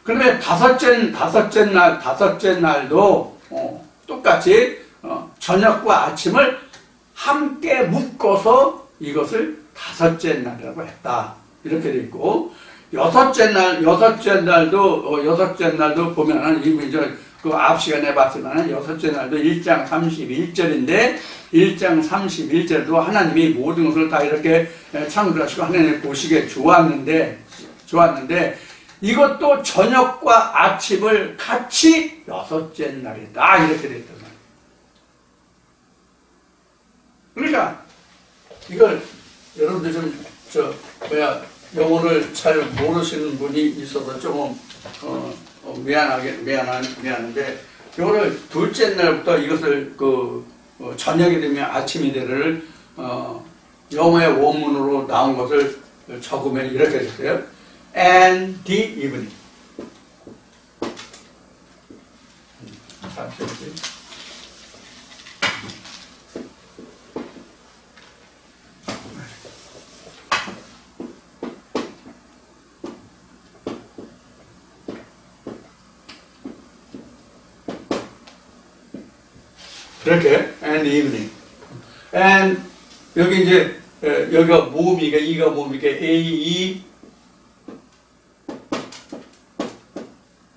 그러면 다섯째 날도 똑같이 저녁과 아침을 함께 묶어서 이것을 다섯째 날이라고 했다. 이렇게 되어 있고, 여섯째 날도 보면은 이제 그 앞 시간에 봤지만은 여섯째 날도 1장 31절인데 1장 31절도 하나님이 모든 것을 다 이렇게 창조하시고 하나님이 보시기에 좋았는데 이것도 저녁과 아침을 같이 여섯째 날이다 이렇게 됐단 말이에요. 그러니까 이걸 여러분들 좀 영어를 잘 모르시는 분이 있어서 조금 미안한데 이거를 둘째 날부터 이것을 저녁이 되면 아침이 되를 영어의 원문으로 나온 것을 적으면 이렇게 됐어요. And the evening. 이렇게 and evening. and 여기 이제 여기가 모음이니까 이가 모음이니까 A, 이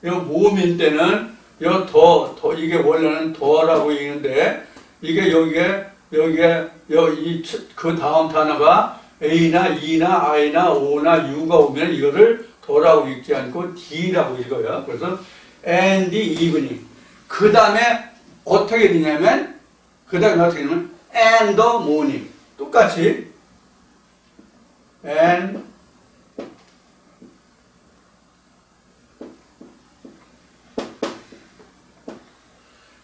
모음일 때는 이게 원래는 더라고 읽는데 이게 여기에 그 다음 단어가 A나 E나 I나 O나 U가 오면 이거를 더라고 읽지 않고 D라고 읽어요. 그래서 and the evening. 그 다음에 어떻게 되냐면 and the morning. 똑같이 and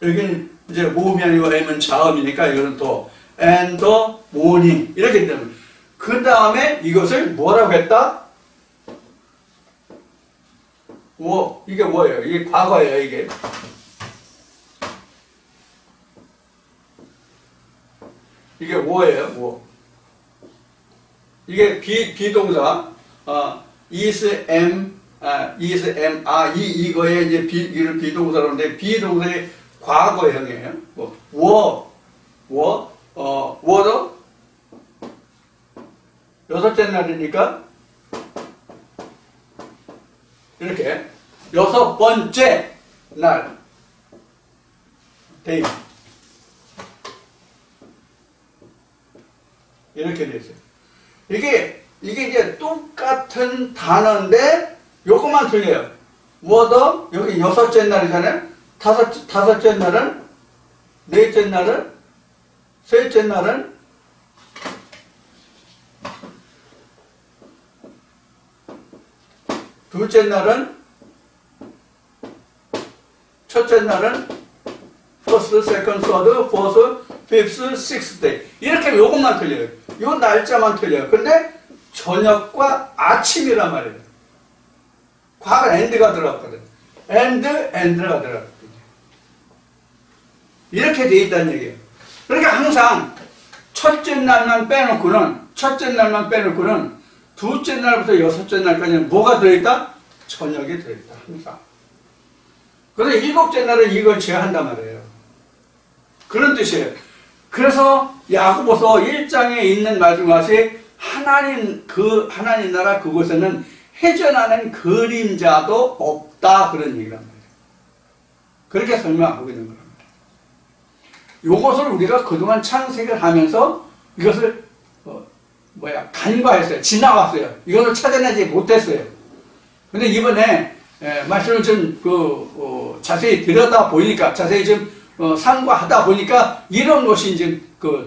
여기는 이제 모음이 아니고 M은 자음이니까 이거는 더 and the morning 이렇게 되면 그 다음에 이것을 뭐라고 했다? 이게 뭐예요? 이게 과거예요. 이게 뭐예요? 이게 비동사 is am 이거에 이제 이를 비동사로 하는데 비동사의 과거형이에요. 워도 여섯째 날이니까 이렇게 여섯 번째 날 데이 이렇게 됐어요. 이게 이제 똑같은 단어인데 요것만 틀려요. 워더 여기 여섯째 날이잖아요. 다섯째 날은, 넷째 날은, 셋째 날은, 둘째 날은, 첫째 날은, first, second, third, fourth, fifth, sixth day. 이렇게 요것만 틀려요. 요 날짜만 틀려요. 근데 저녁과 아침이란 말이에요. 과거 and가 들어갔거든. and가 들어갔거든. 이렇게 돼 있다는 얘기예요. 그러니까 항상 첫째 날만 빼놓고는 둘째 날부터 여섯째 날까지는 뭐가 들어있다? 저녁이 들어있다. 항상. 그래서 일곱째 날은 이걸 제한단 말이에요. 그런 뜻이에요. 그래서 야고보서 1장에 있는 말씀같이 하나님 나라 그곳에는 회전하는 그림자도 없다 그런 얘기란 말이에요. 그렇게 설명하고 있는 겁니다. 이것을 우리가 그동안 창세기를 하면서 이것을 간과했어요. 지나갔어요. 이것을 찾아내지 못했어요. 근데 이번에 말씀을 좀 자세히 들여다 보니까 자세히 좀 상고하다 보니까 이런 것이 이제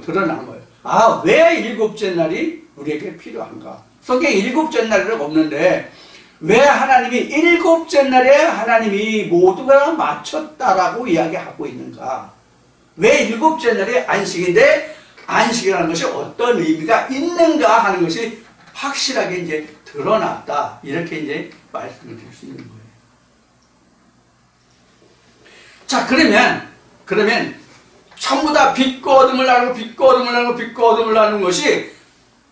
드러난 거예요. 아, 왜 일곱째 날이 우리에게 필요한가? 성경에 일곱째 날이라고 없는데 왜 하나님이 일곱째 날에 하나님이 모두가 마쳤다라고 이야기하고 있는가? 왜 일곱째 날이 안식인데 안식이라는 것이 어떤 의미가 있는가 하는 것이 확실하게 이제 드러났다. 이렇게 이제 말씀을 드릴 수 있는 거예요. 자, 그러면 전부 다 빛과 어둠을 나누고 빛과 어둠을 나누고 빛과 어둠을 나누는 것이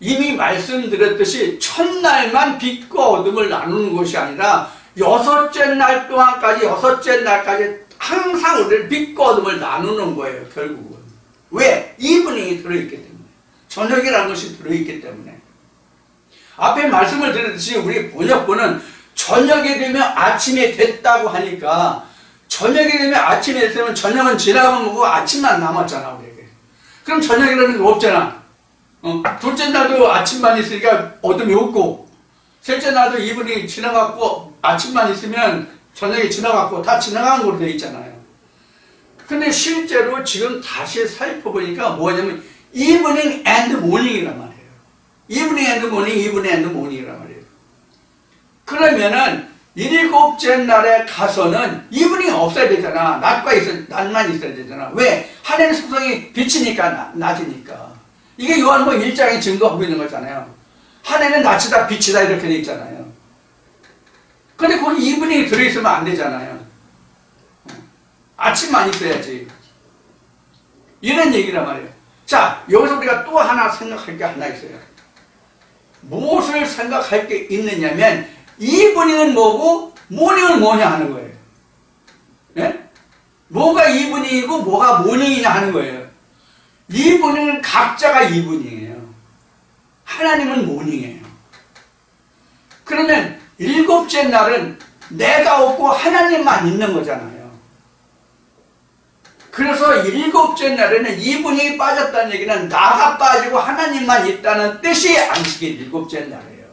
이미 말씀드렸듯이 첫날만 빛과 어둠을 나누는 것이 아니라 여섯째 날까지 항상 우리는 빛과 어둠을 나누는 거예요. 결국은. 왜? 이브닝이 들어있기 때문에. 저녁이라는 것이 들어있기 때문에. 앞에 말씀을 드렸듯이 우리 번역본은 저녁이 되면 아침이 됐다고 하니까 저녁이 되면 아침이 됐으면 저녁은 지나가면 뭐고 아침만 남았잖아 우리에게. 그럼 저녁이라는 게 없잖아. 둘째 날도 아침만 있으니까 어둠이 없고 셋째 날도 이브닝이 지나갔고 아침만 있으면 저녁이 지나갔고 다 지나간 걸로 되어 있잖아요. 근데 실제로 지금 다시 살펴보니까 뭐냐면 evening and morning이란 말이에요. evening and morning, evening and morning이란 말이에요. 그러면은 일곱째 날에 가서는 evening이 없어야 되잖아. 낮만 있어야 되잖아. 왜? 하늘의 속성이 빛이니까 낮이니까. 이게 요한복음 1장에 증거하고 있는 거잖아요. 하늘은 낮이다 빛이다 이렇게 돼 있잖아요. 근데 거기 evening이 들어있으면 안 되잖아요. 아침만 있어야지. 이런 얘기란 말이에요. 자, 여기서 우리가 또 하나 생각할 게 하나 있어요. 무엇을 생각할 게 있느냐면 이브닝은 뭐고 모닝은 뭐냐 하는 거예요. 네? 뭐가 이브닝이고 뭐가 모닝이냐 하는 거예요. 이브닝은 각자가 이브닝이에요. 하나님은 모닝이에요. 그러면 일곱째 날은 내가 없고 하나님만 있는 거잖아요. 그래서 일곱째 날에는 이분이 빠졌다는 얘기는 나가 빠지고 하나님만 있다는 뜻이 안식의 일곱째 날이에요.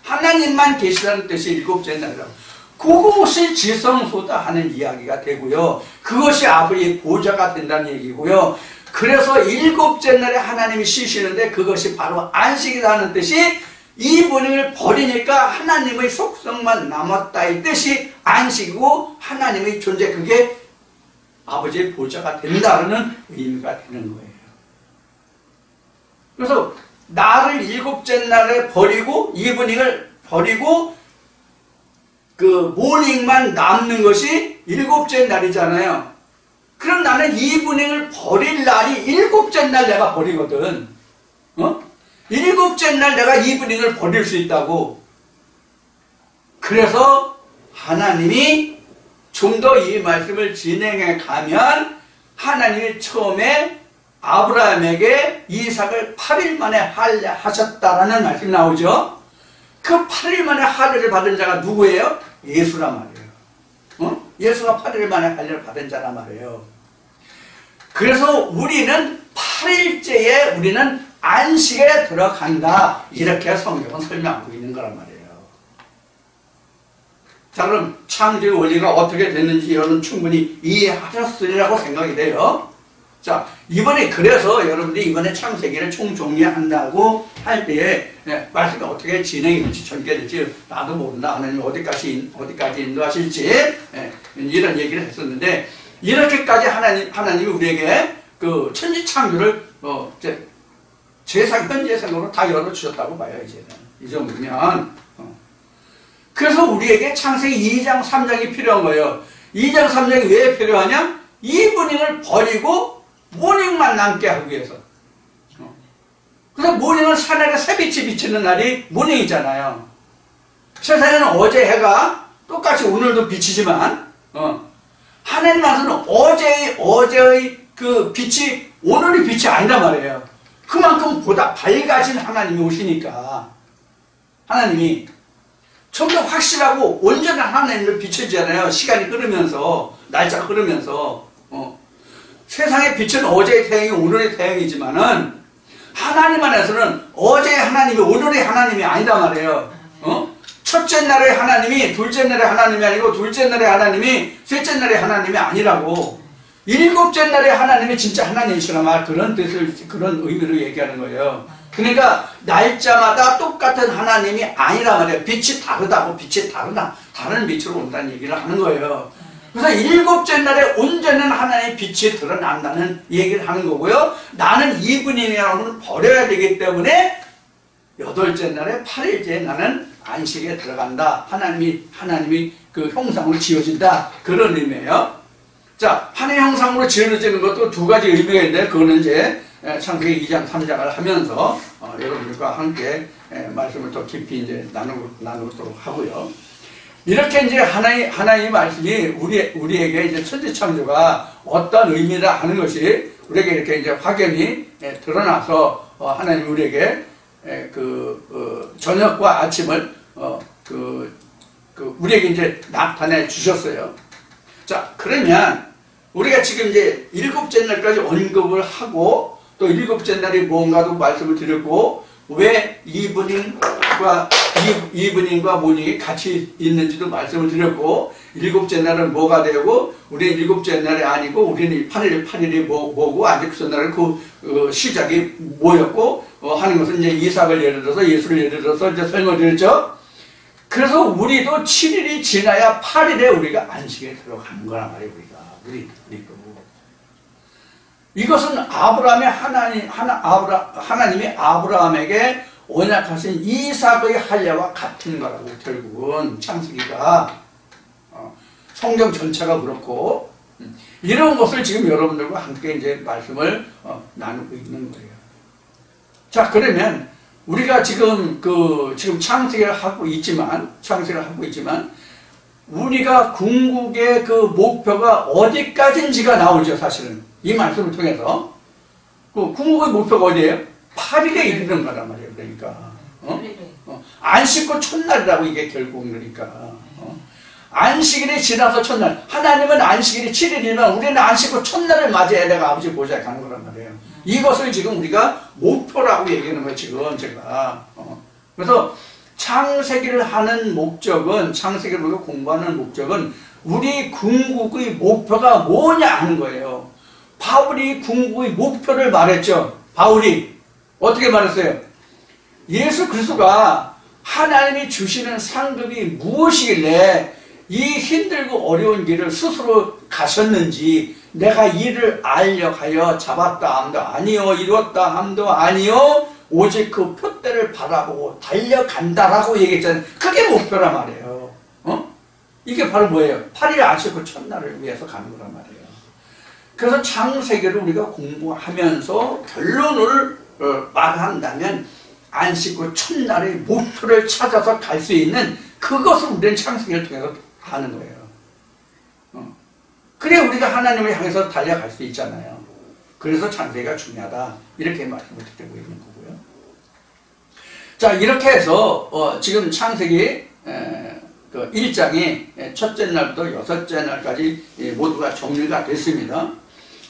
하나님만 계시다는 뜻이 일곱째 날이라고. 그것이 지성소다 하는 이야기가 되고요. 그것이 아버지의 보좌가 된다는 얘기고요. 그래서 일곱째 날에 하나님이 쉬시는데 그것이 바로 안식이라는 뜻이 이분을 버리니까 하나님의 속성만 남았다 이 뜻이 안식이고 하나님의 존재 그게 아버지의 보좌가 된다는 의미가 되는 거예요. 그래서 나를 일곱째 날에 버리고 이브닝을 버리고 그 모닝만 남는 것이 일곱째 날이잖아요. 그럼 나는 이브닝을 버릴 날이 일곱째 날 내가 버리거든. 일곱째 날 내가 이브닝을 버릴 수 있다고. 그래서 하나님이 좀 더 이 말씀을 진행해 가면 하나님이 처음에 아브라함에게 이삭을 8일 만에 할례하셨다라는 말씀이 나오죠. 그 8일 만에 할례를 받은 자가 누구예요? 예수란 말이에요. 예수가 8일 만에 할례를 받은 자란 말이에요. 그래서 우리는 8일째에 우리는 안식에 들어간다. 이렇게 성경은 설명하고 있는 거란 말이에요. 자, 그럼 창조의 원리가 어떻게 됐는지 여러분 충분히 이해하셨으리라고 생각이 돼요. 자, 이번에 그래서 여러분들이 이번에 창세기를 총정리한다고 할 때에 말씀이 어떻게 진행이 될지 전개될지 나도 모른다. 하나님 어디까지 인도하실지 이런 얘기를 했었는데 이렇게까지 하나님이 우리에게 그 천지 창조를 현재 생으로 다 열어주셨다고 봐요. 이제는 이 정도면. 그래서 우리에게 창세기 2장 3장이 필요한 거예요. 2장 3장이 왜 필요하냐? 이브닝을 버리고 모닝만 남게 하기 위해서. 그래서 모닝은 하늘에 새빛이 비치는 날이 모닝이잖아요. 세상에는 어제 해가 똑같이 오늘도 비치지만 하나님 안에서는 어제의 그 빛이 오늘의 빛이 아니란 말이에요. 그만큼 보다 밝아진 하나님이 오시니까 하나님이 좀 더 확실하고 온전한 하나님을 비춰지잖아요. 시간이 흐르면서, 날짜가 흐르면서. 세상의 빛은 어제의 태양이 오늘의 태양이지만은 하나님 안에서는 어제의 하나님이 오늘의 하나님이 아니다 말이에요. 첫째 날의 하나님이 둘째 날의 하나님이 아니고 둘째 날의 하나님이 셋째 날의 하나님이 아니라고. 일곱째 날의 하나님이 진짜 하나님이시란 말, 그런 뜻을, 그런 의미로 얘기하는 거예요. 그러니까 날짜마다 똑같은 하나님이 아니란 말이에요. 빛이 다르다고, 빛이 다른 빛으로 온다는 얘기를 하는 거예요. 그래서 일곱째 날에 온전한 하나님의 빛이 드러난다는 얘기를 하는 거고요. 나는 이분이라고는 버려야 되기 때문에 여덟째 날에 8일째 나는 안식에 들어간다. 하나님이 그 형상으로 지어진다. 그런 의미예요. 자, 하나님의 형상으로 지어지는 것도 두 가지 의미가 있는데, 그거는 이제 창세기 2장, 3장을 하면서 여러분들과 함께 말씀을 더 깊이 이제 나누도록 하고요. 이렇게 이제 하나님의 말씀이 우리에게 이제 천지창조가 어떤 의미라 하는 것이 우리에게 이렇게 이제 확연히 드러나서 하나님이 우리에게 저녁과 아침을 우리에게 이제 나타내 주셨어요. 자, 그러면 우리가 지금 이제 일곱째 날까지 언급을 하고 또 일곱째 날이 뭔가도 말씀을 드렸고 왜 이브닝과 모닝이 같이 있는지도 말씀을 드렸고 일곱째 날은 뭐가 되고 우리는 일곱째 날이 아니고 우리는 8일이 뭐고 안식주 날은 그 시작이 뭐였고 하는 것은 이제 이삭을 예를 들어서 예수를 예를 들어서 이제 설명드렸죠. 그래서 우리도 7일이 지나야 8일에 우리가 안식에 들어가는 거란 말이에요. 우리도. 이것은 하나님이 아브라함에게 언약하신 이삭의 할례와 같은 거라고. 결국은 창세기가 성경 전체가 그렇고 이런 것을 지금 여러분들과 함께 이제 말씀을 나누고 있는 거예요. 자, 그러면 우리가 지금 창세기를 하고 있지만 우리가 궁극의 그 목표가 어디까지인지가 나오죠. 사실은 이 말씀을 통해서 그 궁극의 목표가 어디예요? 8일에 이르는 거란 말이에요. 그러니까 안식구 첫날이라고 이게 결국은. 그러니까 안식일이 지나서 첫날, 하나님은 안식일이 7일이면 우리는 안식구 첫날을 맞이해야 내가 아버지 보좌에 가는 거란 말이에요. 이것을 지금 우리가 목표라고 얘기하는 거예요. 지금 제가 그래서 창세기를 하는 목적은, 창세기를 우리가 공부하는 목적은 우리 궁극의 목표가 뭐냐 하는 거예요. 바울이 궁극의 목표를 말했죠. 바울이 어떻게 말했어요? 예수 그리스도가 하나님이 주시는 상급이 무엇이길래 이 힘들고 어려운 길을 스스로 가셨는지, 내가 이를 알려하여 잡았다 함도 아니요, 이뤘다 함도 아니요, 오직 그 표대를 바라보고 달려간다라고 얘기했잖아요. 그게 목표란 말이에요. 이게 바로 뭐예요? 8일 안식구 첫날을 위해서 가는 거란 말이에요. 그래서 창세기를 우리가 공부하면서 결론을 말한다면 안식구 첫날의 목표를 찾아서 갈 수 있는 그것을 우리는 창세기를 통해서 하는 거예요. 그래 우리가 하나님을 향해서 달려갈 수 있잖아요. 그래서 창세기가 중요하다. 이렇게 말씀을 드리고 있는 거고요. 자, 이렇게 해서 지금 창세기 1장이 첫째 날부터 여섯째 날까지 모두가 정리가 됐습니다.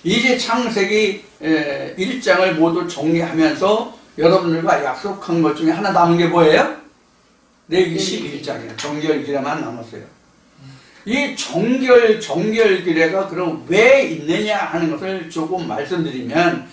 이제 창세기 1장을 모두 정리하면서 여러분들과 약속한 것 중에 하나 남은 게 뭐예요? 레위기 11장이에요. 정결기례만 남았어요. 이 정결기례가 그럼 왜 있느냐 하는 것을 조금 말씀드리면,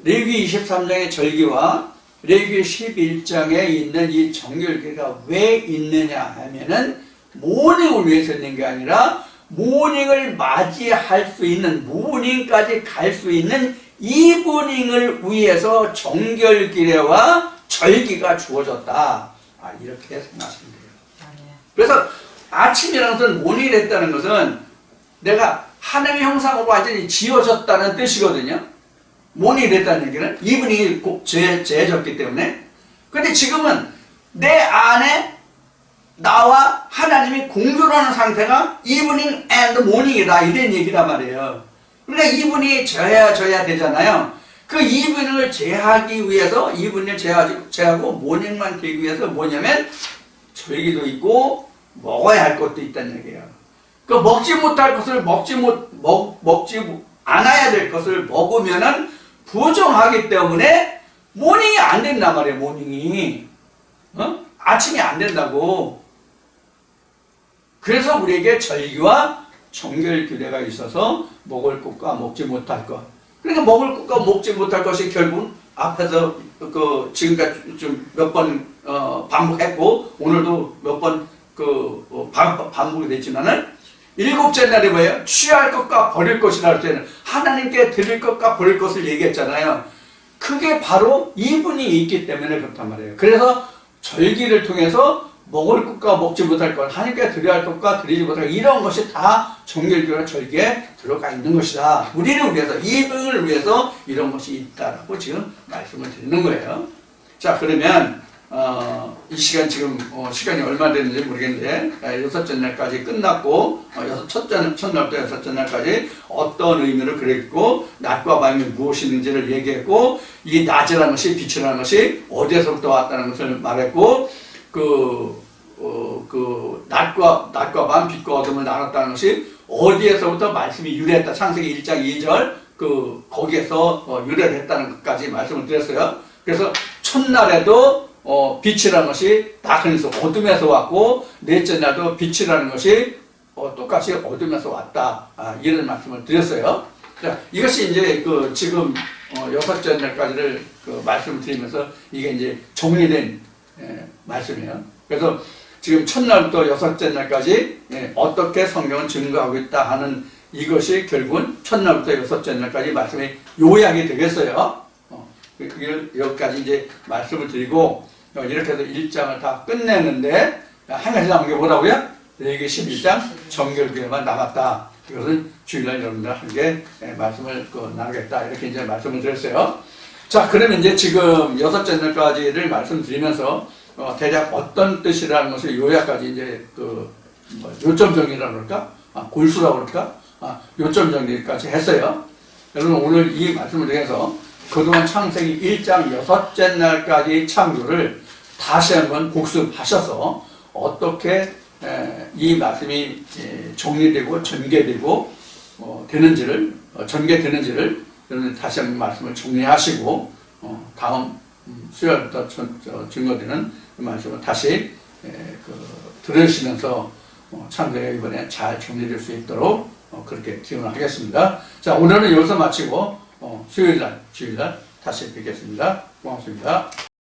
레위기 23장의 절기와 레위기 11장에 있는 이 정결기례가 왜 있느냐 하면은 모닝을 위해서 있는 게 아니라 모닝을 맞이할 수 있는, 모닝까지 갈 수 있는 이브닝을 위해서 정결기례와 절기가 주어졌다. 이렇게 생각하시면 돼요. 그래서 아침이라는 것은 모닝이 됐다는 것은 내가 하나님의 형상으로 완전히 지어졌다는 뜻이거든요. 모닝이 됐다는 얘기는 이브닝이 꼭 재해졌기 때문에. 근데 지금은 내 안에 나와 하나님이 공존하는 상태가 evening and morning이다 이런 얘기란 말이에요. 그러니까 이분이 져야 되잖아요. 그 이분을 제하기 위해서 이분을 제하고 모닝만 되기 위해서 뭐냐면 절기도 있고 먹어야 할 것도 있다는 얘기예요. 그 먹지 못할 것을 먹지 않아야 될 것을 먹으면은 부정하기 때문에 모닝이 안 된단 말이에요. 모닝이 아침이 안 된다고. 그래서 우리에게 절기와 정결 규례가 있어서 먹을 것과 먹지 못할 것. 그러니까 먹을 것과 먹지 못할 것이 결국 앞에서 지금까지 좀 몇 번 반복했고 오늘도 몇 번 반복이 됐지만은 일곱째 날이 뭐예요? 취할 것과 버릴 것이라 할 때는 하나님께 드릴 것과 버릴 것을 얘기했잖아요. 그게 바로 이분이 있기 때문에 그렇단 말이에요. 그래서 절기를 통해서 먹을 것과 먹지 못할 것, 하나님께 드려야 할 것과 드리지 못할 것, 이런 것이 다 정결교나 절기에 들어가 있는 것이다. 우리를 위해서, 이분을 위해서 이런 것이 있다라고 지금 말씀을 드리는 거예요. 자, 그러면 이 시간 지금 시간이 얼마 됐는지 모르겠는데 여섯째 날까지 끝났고 첫날부터 여섯째 날까지 어떤 의미를 그랬고 낮과 밤이 무엇이는지를 얘기했고 이 낮이라는 것이 빛이라는 것이 어디에서부터 왔다는 것을 말했고 낮과 밤, 빛과 어둠을 나눴다는 것이 어디에서부터 말씀이 유래했다. 창세기 1장 2절 거기에서 유래를 했다는 것까지 말씀을 드렸어요. 그래서 첫날에도 빛이라는 것이 다크니스 어둠에서 왔고 넷째 날도 빛이라는 것이 똑같이 어둠에서 왔다. 이런 말씀을 드렸어요. 자, 이것이 이제 지금 여섯째 날까지를 말씀을 드리면서 이게 이제 정리된 말씀이에요. 그래서 지금 첫날부터 여섯째 날까지 어떻게 성경은 증거하고 있다 하는 이것이 결국은 첫날부터 여섯째 날까지 말씀이 요약이 되겠어요. 여기까지 이제 말씀을 드리고 이렇게 해서 1장을 다 끝내는데 한 가지 남은 게 뭐라고요? 레위기 11장 정결교회만 남았다. 이것은 주일날 여러분들 함께 말씀을 나누겠다. 이렇게 이제 말씀을 드렸어요. 자, 그러면 이제 지금 여섯째 날까지를 말씀드리면서 대략 어떤 뜻이라는 것을 요약까지 이제 요점 정리라고 그럴까? 골수라고 그럴까? 요점 정리까지 했어요. 여러분 오늘 이 말씀을 통해서 그동안 창세기 1장 여섯째 날까지 창조를 다시 한번 복습하셔서 어떻게 이 말씀이 정리되고 전개되고 전개되는지를 여러분 다시 한번 말씀을 정리하시고 다음 수요일부터 증거되는 말씀을 다시 들으시면서 창조가 이번에 잘 정리될 수 있도록 그렇게 기원을 하겠습니다. 자, 오늘은 여기서 마치고 주일날 다시 뵙겠습니다. 고맙습니다.